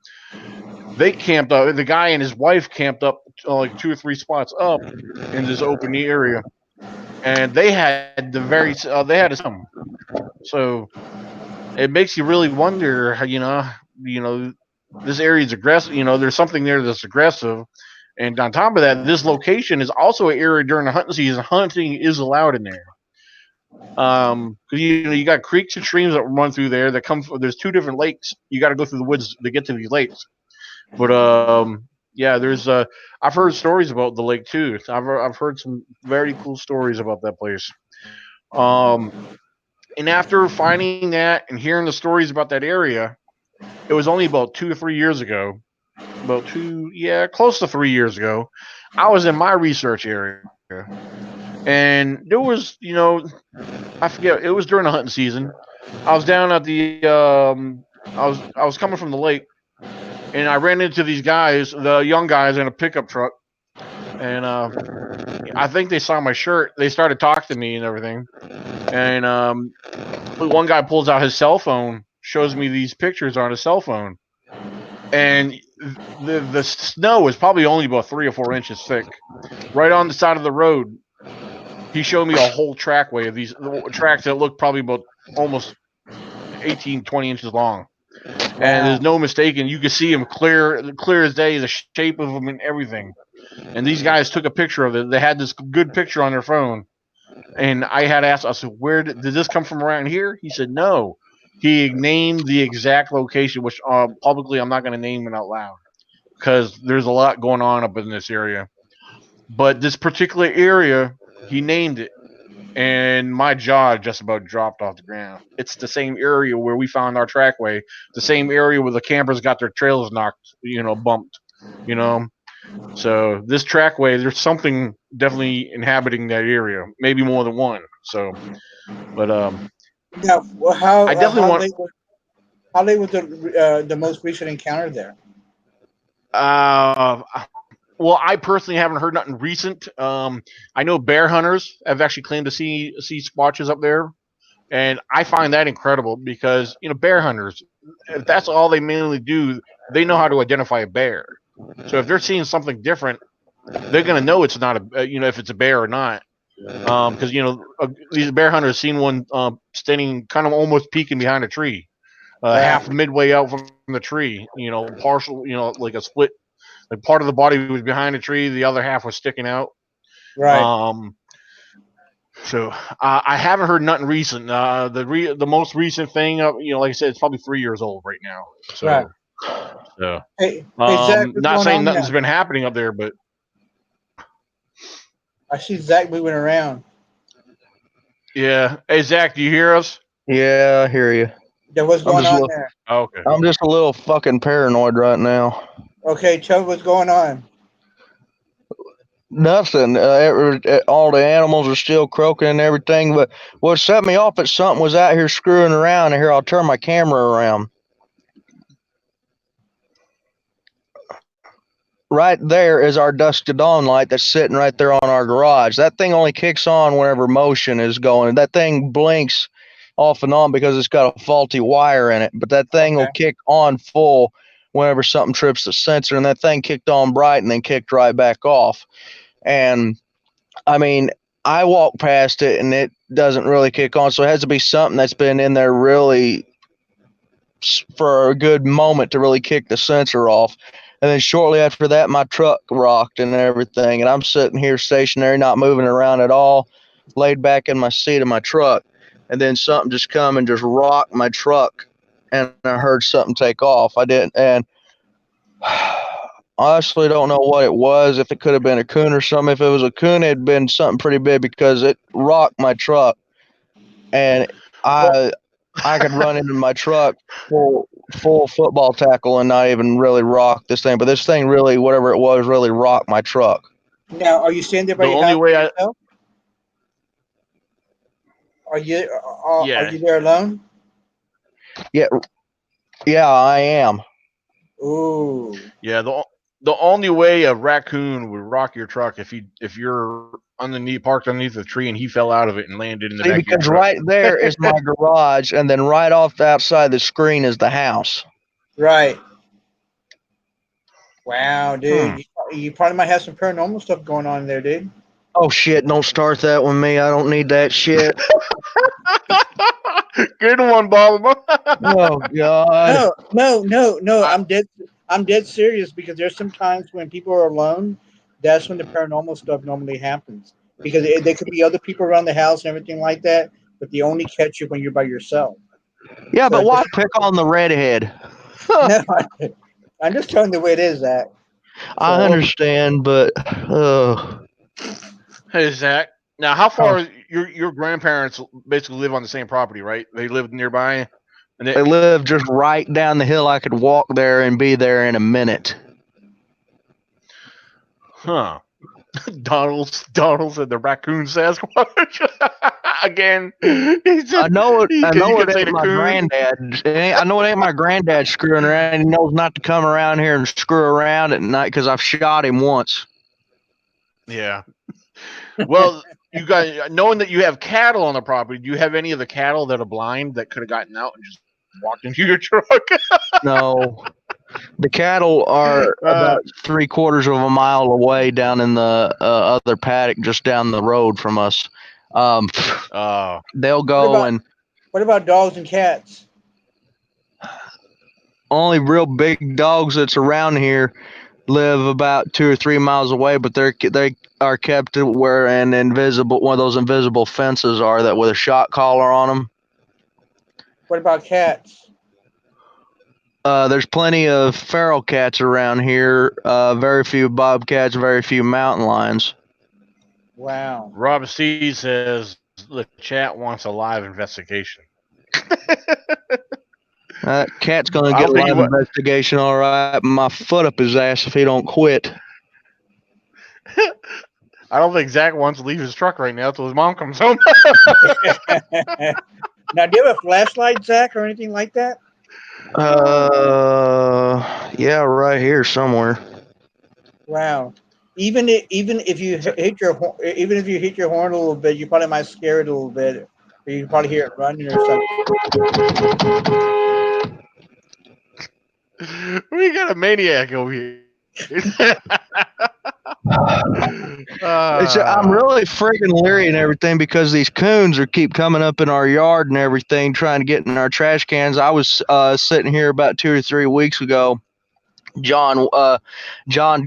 They camped up. The guy and his wife camped up like 2 or 3 spots up in this open area, and they had a system. So it makes you really wonder, how, this area is aggressive. There's something there that's aggressive. And on top of that, this location is also an area during the hunting season. Hunting is allowed in there. 'Cause you got creeks and streams that run through there that come. There's two different lakes. You got to go through the woods to get to these lakes. But yeah, there's I've heard stories about the lake too. I've heard some very cool stories about that place. Um, and after finding that and hearing the stories about that area, it was only about 2 or 3 years ago. About yeah, close to 3 years ago. I was in my research area, and there was, I forget, it was during the hunting season. I was down at I was coming from the lake, and I ran into these guys, the young guys, in a pickup truck, and I think they saw my shirt. They started talking to me and everything, and one guy pulls out his cell phone, shows me these pictures on his cell phone, and the snow was probably only about 3 or 4 inches thick. Right on the side of the road, he showed me a whole trackway of these tracks that looked probably about almost 18, 20 inches long. And there's no mistaking. You could see them clear as day, the shape of them and everything. And these guys took a picture of it. They had this good picture on their phone. And I had asked, I said, where did this come from around here? He said, no. He named the exact location, which publicly I'm not going to name it out loud because there's a lot going on up in this area. But this particular area, he named it, and my jaw just about dropped off the ground. It's the same area where we found our trackway, the same area where the campers got their trailers knocked, bumped, you know. So this trackway, there's something definitely inhabiting that area, maybe more than one. So, but Now, I definitely want. how late was the most recent encounter there? Uh, well, I personally haven't heard nothing recent. I know bear hunters have actually claimed to see squatches up there, and I find that incredible because bear hunters, if that's all they mainly do, they know how to identify a bear. So if they're seeing something different, they're gonna know it's not if it's a bear or not. Because these bear hunters seen one standing kind of almost peeking behind a tree, half midway out from the tree. Partial, like a split. Like part of the body was behind the tree, the other half was sticking out. Right. So I haven't heard nothing recent. The most recent thing, like I said, it's probably 3 years old right now. So, Right. So Hey, Zach, what's not going saying on nothing's now? been happening up there, but I see Zach moving around. yeah. Hey Zach, do you hear us? Yeah, I hear you. Yeah, what's going on there? Oh, okay. I'm just a little fucking paranoid right now. Okay, Chubb, what's going on? Nothing. All the animals are still croaking and everything. But what set me off at something was out here screwing around. And here, I'll turn my camera around. Right there is our dusk to dawn light that's sitting right there on our garage. That thing only kicks on whenever motion is going. That thing blinks off and on because it's got a faulty wire in it. But that thing will kick on full whenever something trips the sensor. And that thing kicked on bright and then kicked right back off. And I mean, I walk past it and it doesn't really kick on. So it has to be something that's been in there really for a good moment to really kick the sensor off. And then shortly after that, my truck rocked and everything. And I'm sitting here stationary, not moving around at all, laid back in my seat of my truck. And then something just come and just rocked my truck. And I heard something take off. I didn't. And honestly don't know what it was. If it could have been a coon or something. If it was a coon, it'd been something pretty big because it rocked my truck. And I could run into my truck full football tackle and not even really rock this thing. But this thing really, whatever it was, really rocked my truck. Now, are you staying there by your house yourself? Are you there alone? Yeah, I am. Ooh. Yeah, the only way a raccoon would rock your truck if you're parked underneath the tree and he fell out of it and landed in the back. Because right there is my garage, and then right off the outside the screen is the house. Right. Wow, dude. You probably might have some paranormal stuff going on there, dude. Oh shit! Don't start that with me. I don't need that shit. Good one, Baltimore. Oh God. No. I- I'm dead serious because there's some times when people are alone. That's when the paranormal stuff normally happens because there could be other people around the house and everything like that, but they only catch you when you're by yourself. Yeah, So but why just pick on the redhead? no, I'm just telling you the way it is. That I so understand, but Hey, Zach. Now, how oh, far your grandparents basically live on the same property, right? They live nearby, and they live just right down the hill. I could walk there and be there in a minute. huh? Donald's and the raccoon Sasquatch again. He I because you know it could say ain't the my coon. granddad. I know it ain't my granddad screwing around. He knows not to come around here and screw around at night because I've shot him once. Yeah. Well, you guys, knowing that you have cattle on the property, do you have any of the cattle that are blind that could have gotten out and just walked into your truck? No, the cattle are uh, about 3/4 of a mile away down in the other paddock just down the road from us. Um, uh, they'll what go about and dogs and cats? only real big dogs that's around here live about 2 or 3 miles away, but they are kept where an invisible one of those invisible fences are that with a shot collar on them. What about cats? There's plenty of feral cats around here. Very few bobcats, very few mountain lions. Wow. Rob C says the chat wants a live investigation. That cat's gonna I get don't think live investigation, all right. My foot up his ass if he don't quit. I don't think Zach wants to leave his truck right now until his mom comes home. Now, do you have a flashlight, Zach, or anything like that? Yeah, right here somewhere. Wow. Even if you even if you hit your horn a little bit, you probably might scare it a little bit, or you can probably hear it running or something. We got a maniac over here. I'm really freaking leery and everything because these coons are keep coming up in our yard and everything, trying to get in our trash cans. I was sitting here about 2 or 3 weeks ago. John,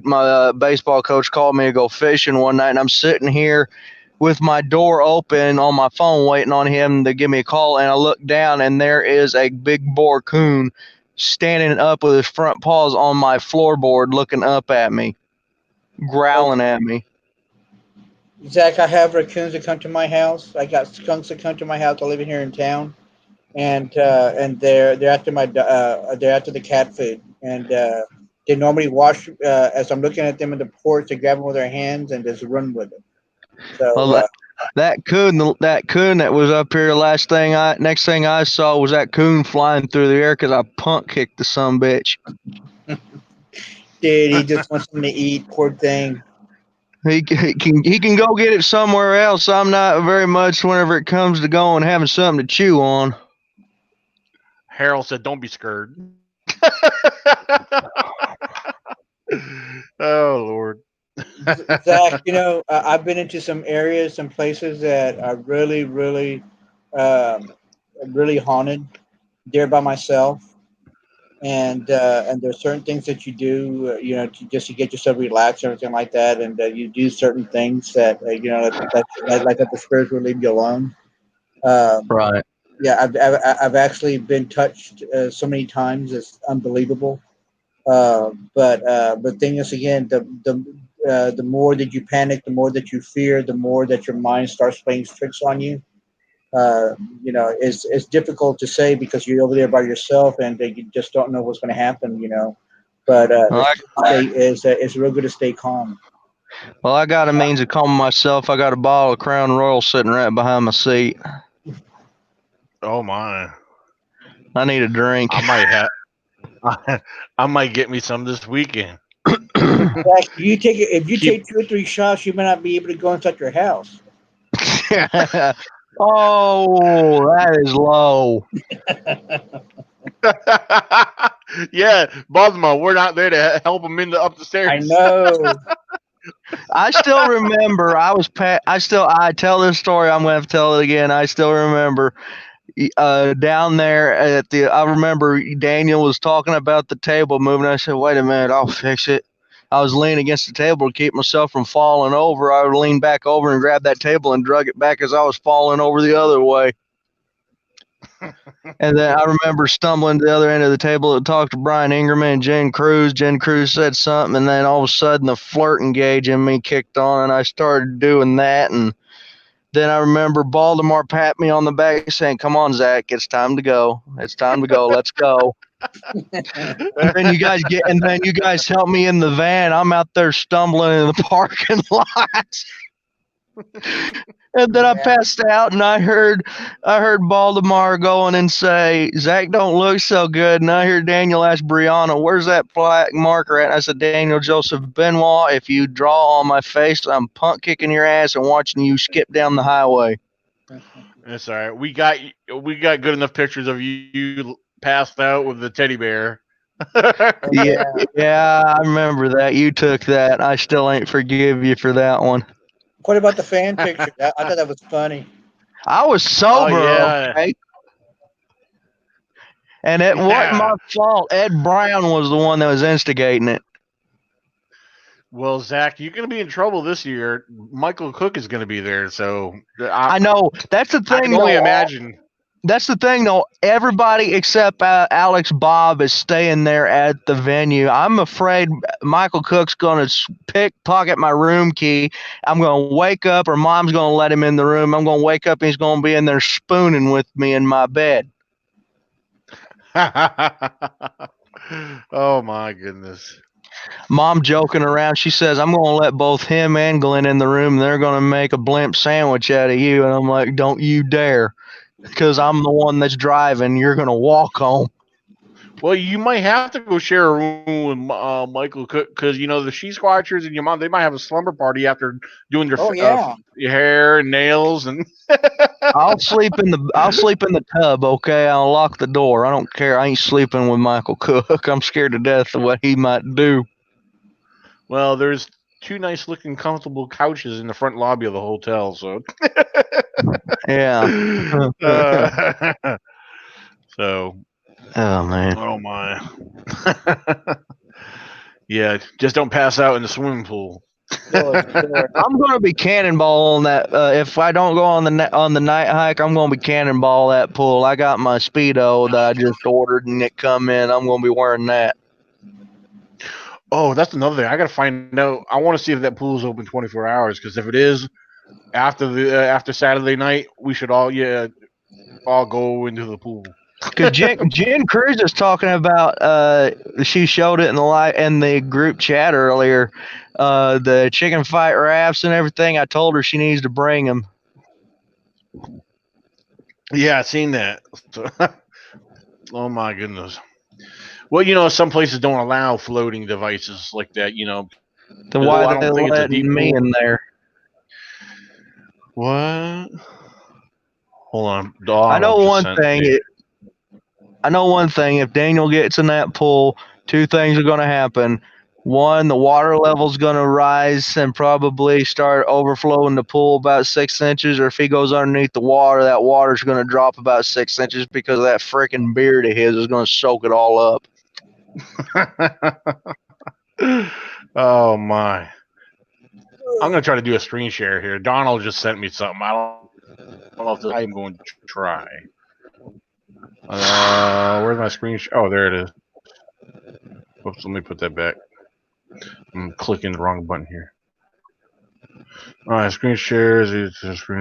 my baseball coach, called me to go fishing one night, and I'm sitting here with my door open on my phone, waiting on him to give me a call. And I look down, and there is a big boar coon standing up with his front paws on my floorboard, looking up at me, growling Okay. at me. Zach, I have raccoons that come to my house. I got skunks that come to my house. I live in here in town, and they're after they're after the cat food, and they normally wash as I'm looking at them in the porch. They grab them with their hands and just run with it. Well, So that coon that was up here, next thing I saw was that coon flying through the air because I punk kicked the son bitch. dude, he just wants something to eat. Poor thing. He can go get it somewhere else. I'm not very much whenever it comes to going having something to chew on. Harold said, "Don't be scared." Oh Lord. Zach, I've been into some areas, some places that are really, really, um, really haunted. There by myself, and there's certain things that you do, just to get yourself relaxed or anything like that, and you do certain things that that the spirits will leave you alone. Um, Right. yeah, I've actually been touched so many times; it's unbelievable. But thing is, again, the more that you panic, the more that you fear, the more that your mind starts playing tricks on you. It's difficult to say because you're over there by yourself and you just don't know what's going to happen. But Well, it's real good to stay calm. I got a means of calming myself. I got a bottle of Crown Royal sitting right behind my seat. Oh my. I need a drink. I might have. I might get me some this weekend. Like, if you Keep. take 2 or 3 shots, you may not be able to go inside your house. Oh, that is low. Yeah, Baltimore. We're not there to help him up the I stairs. know. I still remember I tell this story, I'm going to have to tell it again. I still remember down there at the. I remember Daniel was talking about the table moving. I said, "Wait a minute, I'll fix it." I was leaning against the table to keep myself from falling over. I would lean back over and grab that table and drug it back as I was falling over the other way. And then I remember stumbling to the other end of the table to talk to Brian Ingerman and Jen Cruz. Jen Cruz said something, and then all of a sudden the flirt engage in me kicked on, and I started doing that. And then I remember Baltimore pat me on the back saying, "Come on, Zach, it's time to go. It's time to go. Let's go." And then you guys help me in the van. I'm out there stumbling in the parking lot. And then I passed out, and I heard Baltimore going and say, "Zach don't look so good." And I heard Daniel ask Brianna, "Where's that black marker at?" And I said, "Daniel Joseph Benoit, if you draw on my face, I'm punk kicking your ass and watching you skip down the highway." That's all right. We got good enough pictures of you passed out with the teddy bear. Yeah, I remember that. You took that. I still ain't forgive you for that one. What about the fan picture? I thought that was funny. I was sober, yeah. okay? And it wasn't my fault. Ed Brown was the one that was instigating it. Well, Zach, you're going to be in trouble this year. Michael Cook is going to be there, so I know. That's the thing. I can only imagine. That's the thing, though. Everybody except Alex Bob is staying there at the venue. I'm afraid Michael Cook's going to pickpocket my room key. I'm going to wake up, or Mom's going to let him in the room. I'm going to wake up, and he's going to be in there spooning with me in my bed. Oh, my goodness. Mom joking around. She says, "I'm going to let both him and Glenn in the room, and they're going to make a blimp sandwich out of you." And I'm like, "Don't you dare. Because I'm the one that's driving. You're going to walk home." Well, you might have to go share a room with Michael Cook because the She Squatchers and your mom, they might have a slumber party after doing their your hair and nails and. I'll sleep in the tub. Okay, I'll lock the door. I don't care. I ain't sleeping with Michael Cook. I'm scared to death of what he might do. Well, there's 2 nice looking comfortable couches in the front lobby of the hotel, so. Yeah. So. Oh man. Oh my. Yeah, just don't pass out in the swimming pool. I'm gonna be cannonball on that. If I don't go on the night hike, I'm gonna be cannonball that pool. I got my Speedo that I just ordered and it come in. I'm gonna be wearing that. Oh, that's another thing. I gotta find out. I want to see if that pool's open 24 hours. Because if it is, after Saturday night, we should all go into the pool. Because Jen Cruz is talking about. She showed it in the group chat earlier. The chicken fight rafts and everything. I told her she needs to bring them. Yeah, I seen that. Oh my goodness. Well, some places don't allow floating devices like that. Then why are they letting me in there? What? Hold on. I know one thing. If Daniel gets in that pool, 2 things are going to happen. One, the water level's going to rise and probably start overflowing the pool about 6 inches. Or if he goes underneath the water, that water's going to drop about 6 inches because that freaking beard of his is going to soak it all up. Oh my. I'm going to try to do a screen share here. Donald just sent me something. I don't know if I'm going to try. Where's my screen share? Oh, there it is. Oops, let me put that back. I'm clicking the wrong button here. All right, screen shares. All right,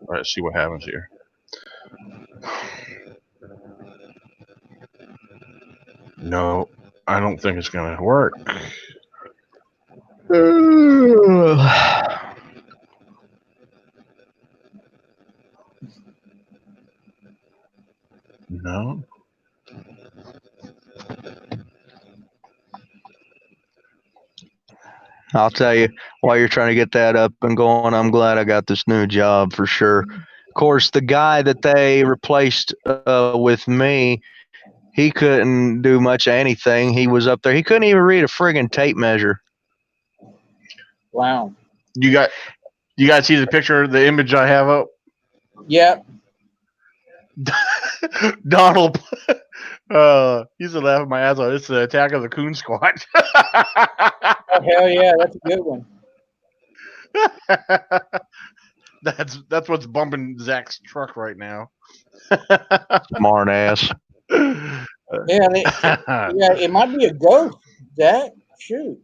let's see what happens here. No, I don't think it's going to work. No. I'll tell you, while you're trying to get that up and going, I'm glad I got this new job for sure. Of course, the guy that they replaced with me, he couldn't do much of anything. He was up there. He couldn't even read a friggin' tape measure. Wow. You guys see the picture, the image I have up? Yep. Donald. Used to laugh at my ass off. It's the Attack of the Coon Squad. Oh hell yeah, that's a good one. That's what's bumping Zach's truck right now. Smart ass. Yeah, yeah, it might be a ghost. That shoot.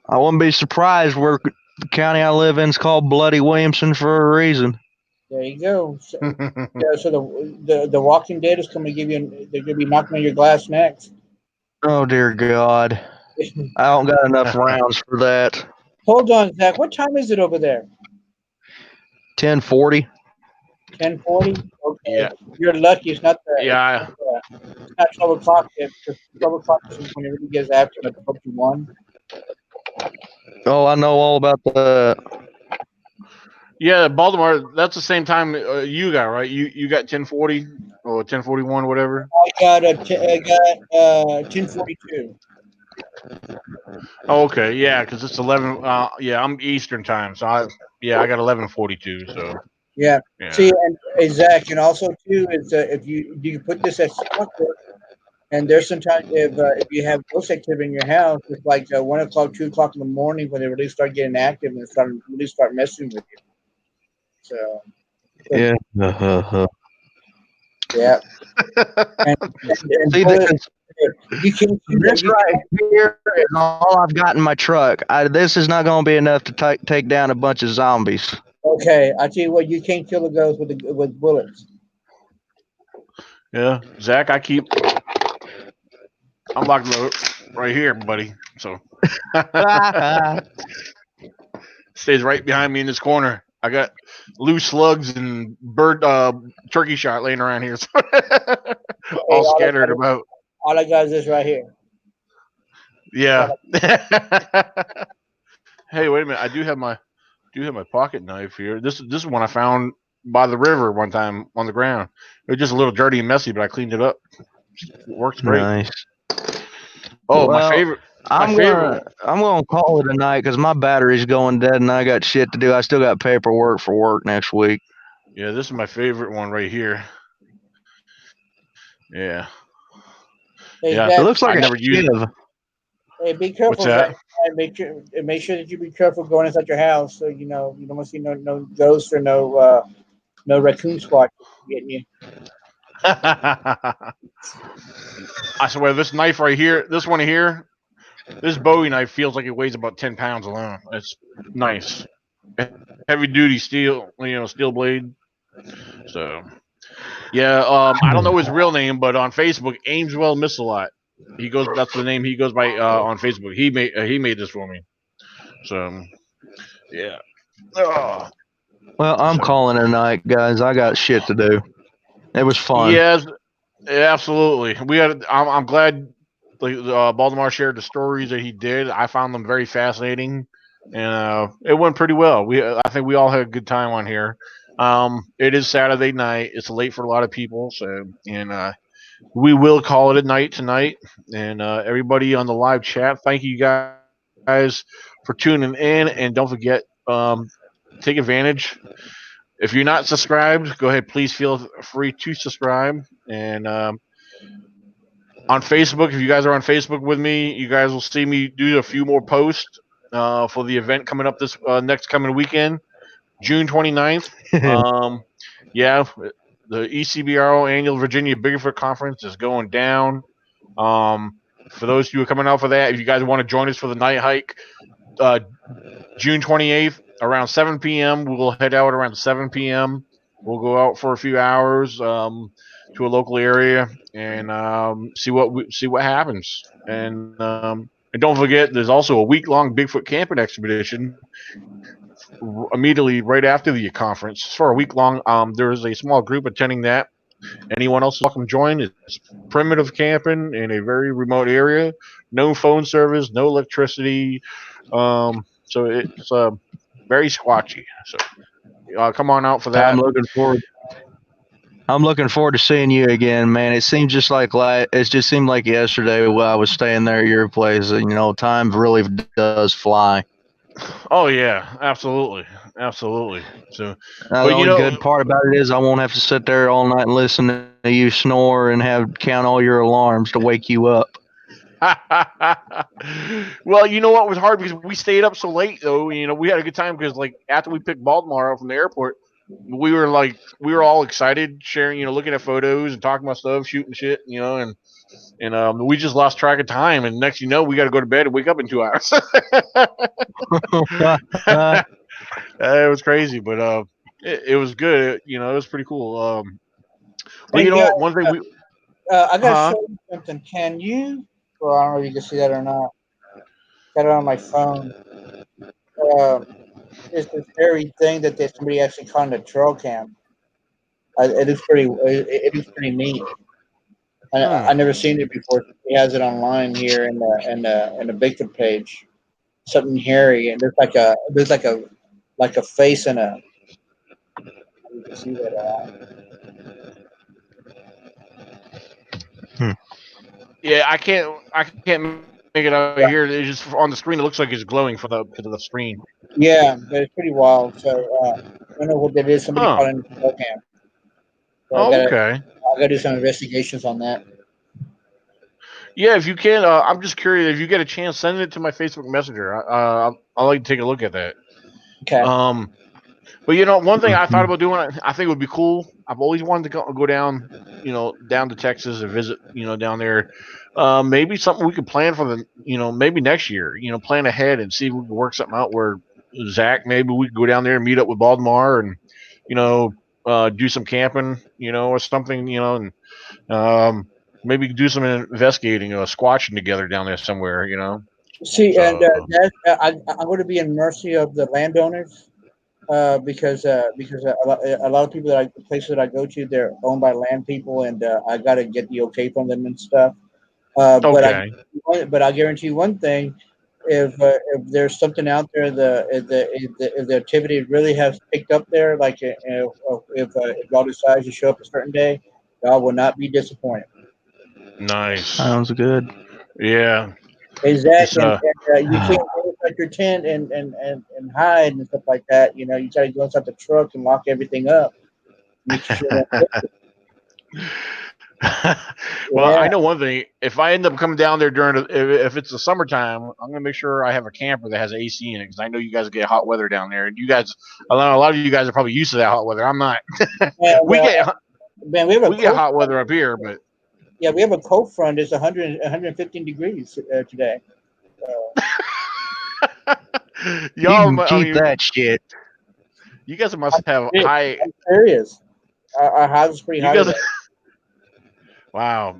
I wouldn't be surprised where the county I live in is called Bloody Williamson for a reason. There you go. So, yeah, so the Walking Dead is going to give you. They're going to be knocking on your glass next. Oh dear God. I don't got enough rounds for that. Hold on, Zach. What time is it over there? 10:40. 10:40. Okay, Yeah. you're lucky. It's not the. Yeah. It's not 12 o'clock yet. Because 12 o'clock is when everybody gets after like 12 to 1. Oh, I know all about the. Yeah, Baltimore. That's the same time you got, right? You got 10:40 or 10:41, whatever. I got 10:42. Oh, okay, yeah, because it's 11. Yeah, I'm Eastern time, so I got 11:42. So Yeah. yeah. See, and Zach, and also too is if you put this as clockwork, and there's sometimes if you have ghost activity in your house, it's like 1 o'clock, 2 o'clock in the morning when they really start getting active and really start messing with you. So Yeah. yeah, and See, you can this right here is all I've got in my truck. This is not going to be enough to take down a bunch of zombies. Okay, I tell you what, you can't kill a ghost with bullets. Yeah, Zach, I'm locking right here, buddy. So stays right behind me in this corner. I got loose slugs and turkey shot laying around here, so all scattered about. All I got is this right here. Yeah. Hey, wait a minute. I do have my pocket knife here. This is one I found by the river one time on the ground. It was just a little dirty and messy, but I cleaned it up. It works great. Nice. Oh, Well, my favorite. I'm gonna call it a night because my battery's going dead and I got shit to do. I still got paperwork for work next week. Yeah, this is my favorite one right here. Yeah. Hey, Yeah. Zach, It looks like I a never used it. shiv. hey, be careful, What's that? Zach. Make sure that you be careful going inside your house, so you know you don't want to see no ghosts or no raccoon squad getting you. I swear, this knife right here, this one here, this Bowie knife feels like it weighs about 10 pounds alone. It's nice, heavy duty steel, steel blade. So, yeah, I don't know his real name, but on Facebook, Ameswell Missalot. That's the name he goes by on Facebook. He made this for me. So, yeah. Oh, Well, I'm so, calling it a night, guys. I got shit to do. It was fun. yes, absolutely. I'm glad Baltimore shared the stories that he did. I found them very fascinating, and it went pretty well. I think we all had a good time on here. It is Saturday night. It's late for a lot of people, so we will call it a night tonight. And everybody on the live chat, thank you guys for tuning in, and don't forget, take advantage. If you're not subscribed, go ahead. Please feel free to subscribe. And on Facebook, if you guys are on Facebook with me, you guys will see me do a few more posts for the event coming up this next coming weekend, June 29th. Yeah, the ECBRO Annual Virginia Bigfoot Conference is going down. For those of you who are coming out for that, if you guys want to join us for the night hike, June 28th, around 7 p.m., we'll head out around 7 p.m. We'll go out for a few hours to a local area and see what happens. And don't forget, there's also a week-long Bigfoot camping expedition immediately right after the conference. For a week long, there is a small group attending that. Anyone else welcome to join? It's primitive camping in a very remote area. No phone service, no electricity. So it's very squatchy. So come on out for that. I'm looking forward to seeing you again, man. It seems just like it just seemed like yesterday while I was staying there at your place. Time really does fly. Oh yeah, absolutely, absolutely. So, Now, the but only good part about it is I won't have to sit there all night and listen to you snore and have count all your alarms to wake you up. well, you know what was hard because we stayed up so late though. We had a good time because like after we picked Baltimore up from the airport, we were all excited, sharing, looking at photos and talking about stuff, shooting shit, and we just lost track of time. And next, we got to go to bed and wake up in 2 hours. It was crazy, but it was good. It was pretty cool. But Hey guys, one thing we, I gotta huh? show you something. Can you? Well, I don't know if you can see that or not. Got it on my phone. Uh, it's this very thing that somebody actually caught in a trail cam. It is pretty. It is pretty neat. I Hmm. never seen it before. He has it online here in the Bigfoot page. Something hairy, and there's like a face and a. You can see that. Hmm. Yeah, I can't make it out here. It's just on the screen. It looks like it's glowing for the because of the screen. Yeah, but it's pretty wild. So I don't know what that is. Somebody Huh. caught it in a trail cam. So I Oh, gotta okay. I gotta do some investigations on that. Yeah, if you can, I'm just curious. If you get a chance, send it to my Facebook Messenger. I'd like to take a look at that. Okay. Um, but one thing I thought Mhm. about doing, I think it would be cool. I've always wanted to go down, down to Texas and visit, down there. Maybe something we could plan for maybe next year. Plan ahead and see if we can work something out where Zach, maybe we could go down there and meet up with Baltimore and, you know, do some camping, or something, and um, maybe do some investigating, squatching together down there somewhere. See, and So I'm going to be in mercy of the landowners because a lot of people the places that I go to, they're owned by land people, and I got to get the okay from them and stuff. But okay, I guarantee you one thing: if there's something out there, if the activity really has picked up there, like if y'all decide to show up a certain day, y'all will not be disappointed. nice. Sounds good. Yeah, it's Exactly, and you can't go inside your tent and hide and stuff like that. You try to go inside the truck and lock everything up. Make sure that well, I yeah, know one thing. If I end up coming down there if it's the summertime, I'm gonna make sure I have a camper that has AC in it because I know you guys get hot weather down there. And you guys, a lot of you guys are probably used to that hot weather. I'm not. and we get man, we have a we get cold. hot weather up here, but Yeah, we have a cold front. It's 115 degrees today. You y'all, can I keep mean, that shit. you guys must have It, high. I'm serious. Our house is pretty You high guys, today. wow.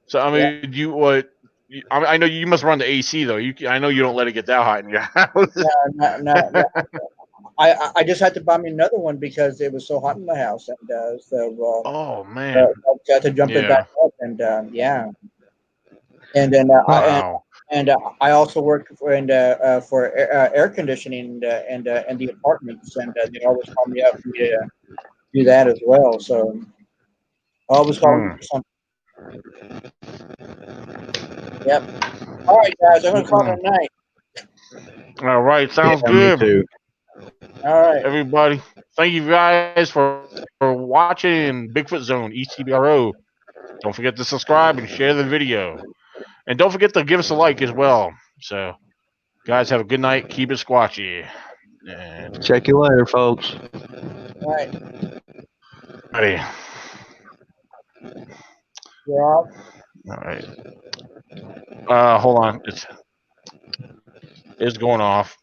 So I Yeah, mean, you what? I know you must run the AC though. I know you don't let it get that hot in your house. no. I just had to buy me another one because it was so hot in my house, and Oh man, I got to jump it back yeah. up, and yeah, and then Wow. I also work for air conditioning and the apartments, and they always call me up for me to do that as well. So I always call me Hmm. for something. Yep. All right, guys, I'm gonna call Mm-mm. it a night. All right, sounds Yeah, me good, too. All right. everybody. Thank you guys for watching Bigfoot Zone ECBRO. Don't forget to subscribe and share the video, and don't forget to give us a like as well. So, guys, have a good night. Keep it squatchy, and Check you later, folks. All right. ready. You're off. All right. Hold on. It's going off.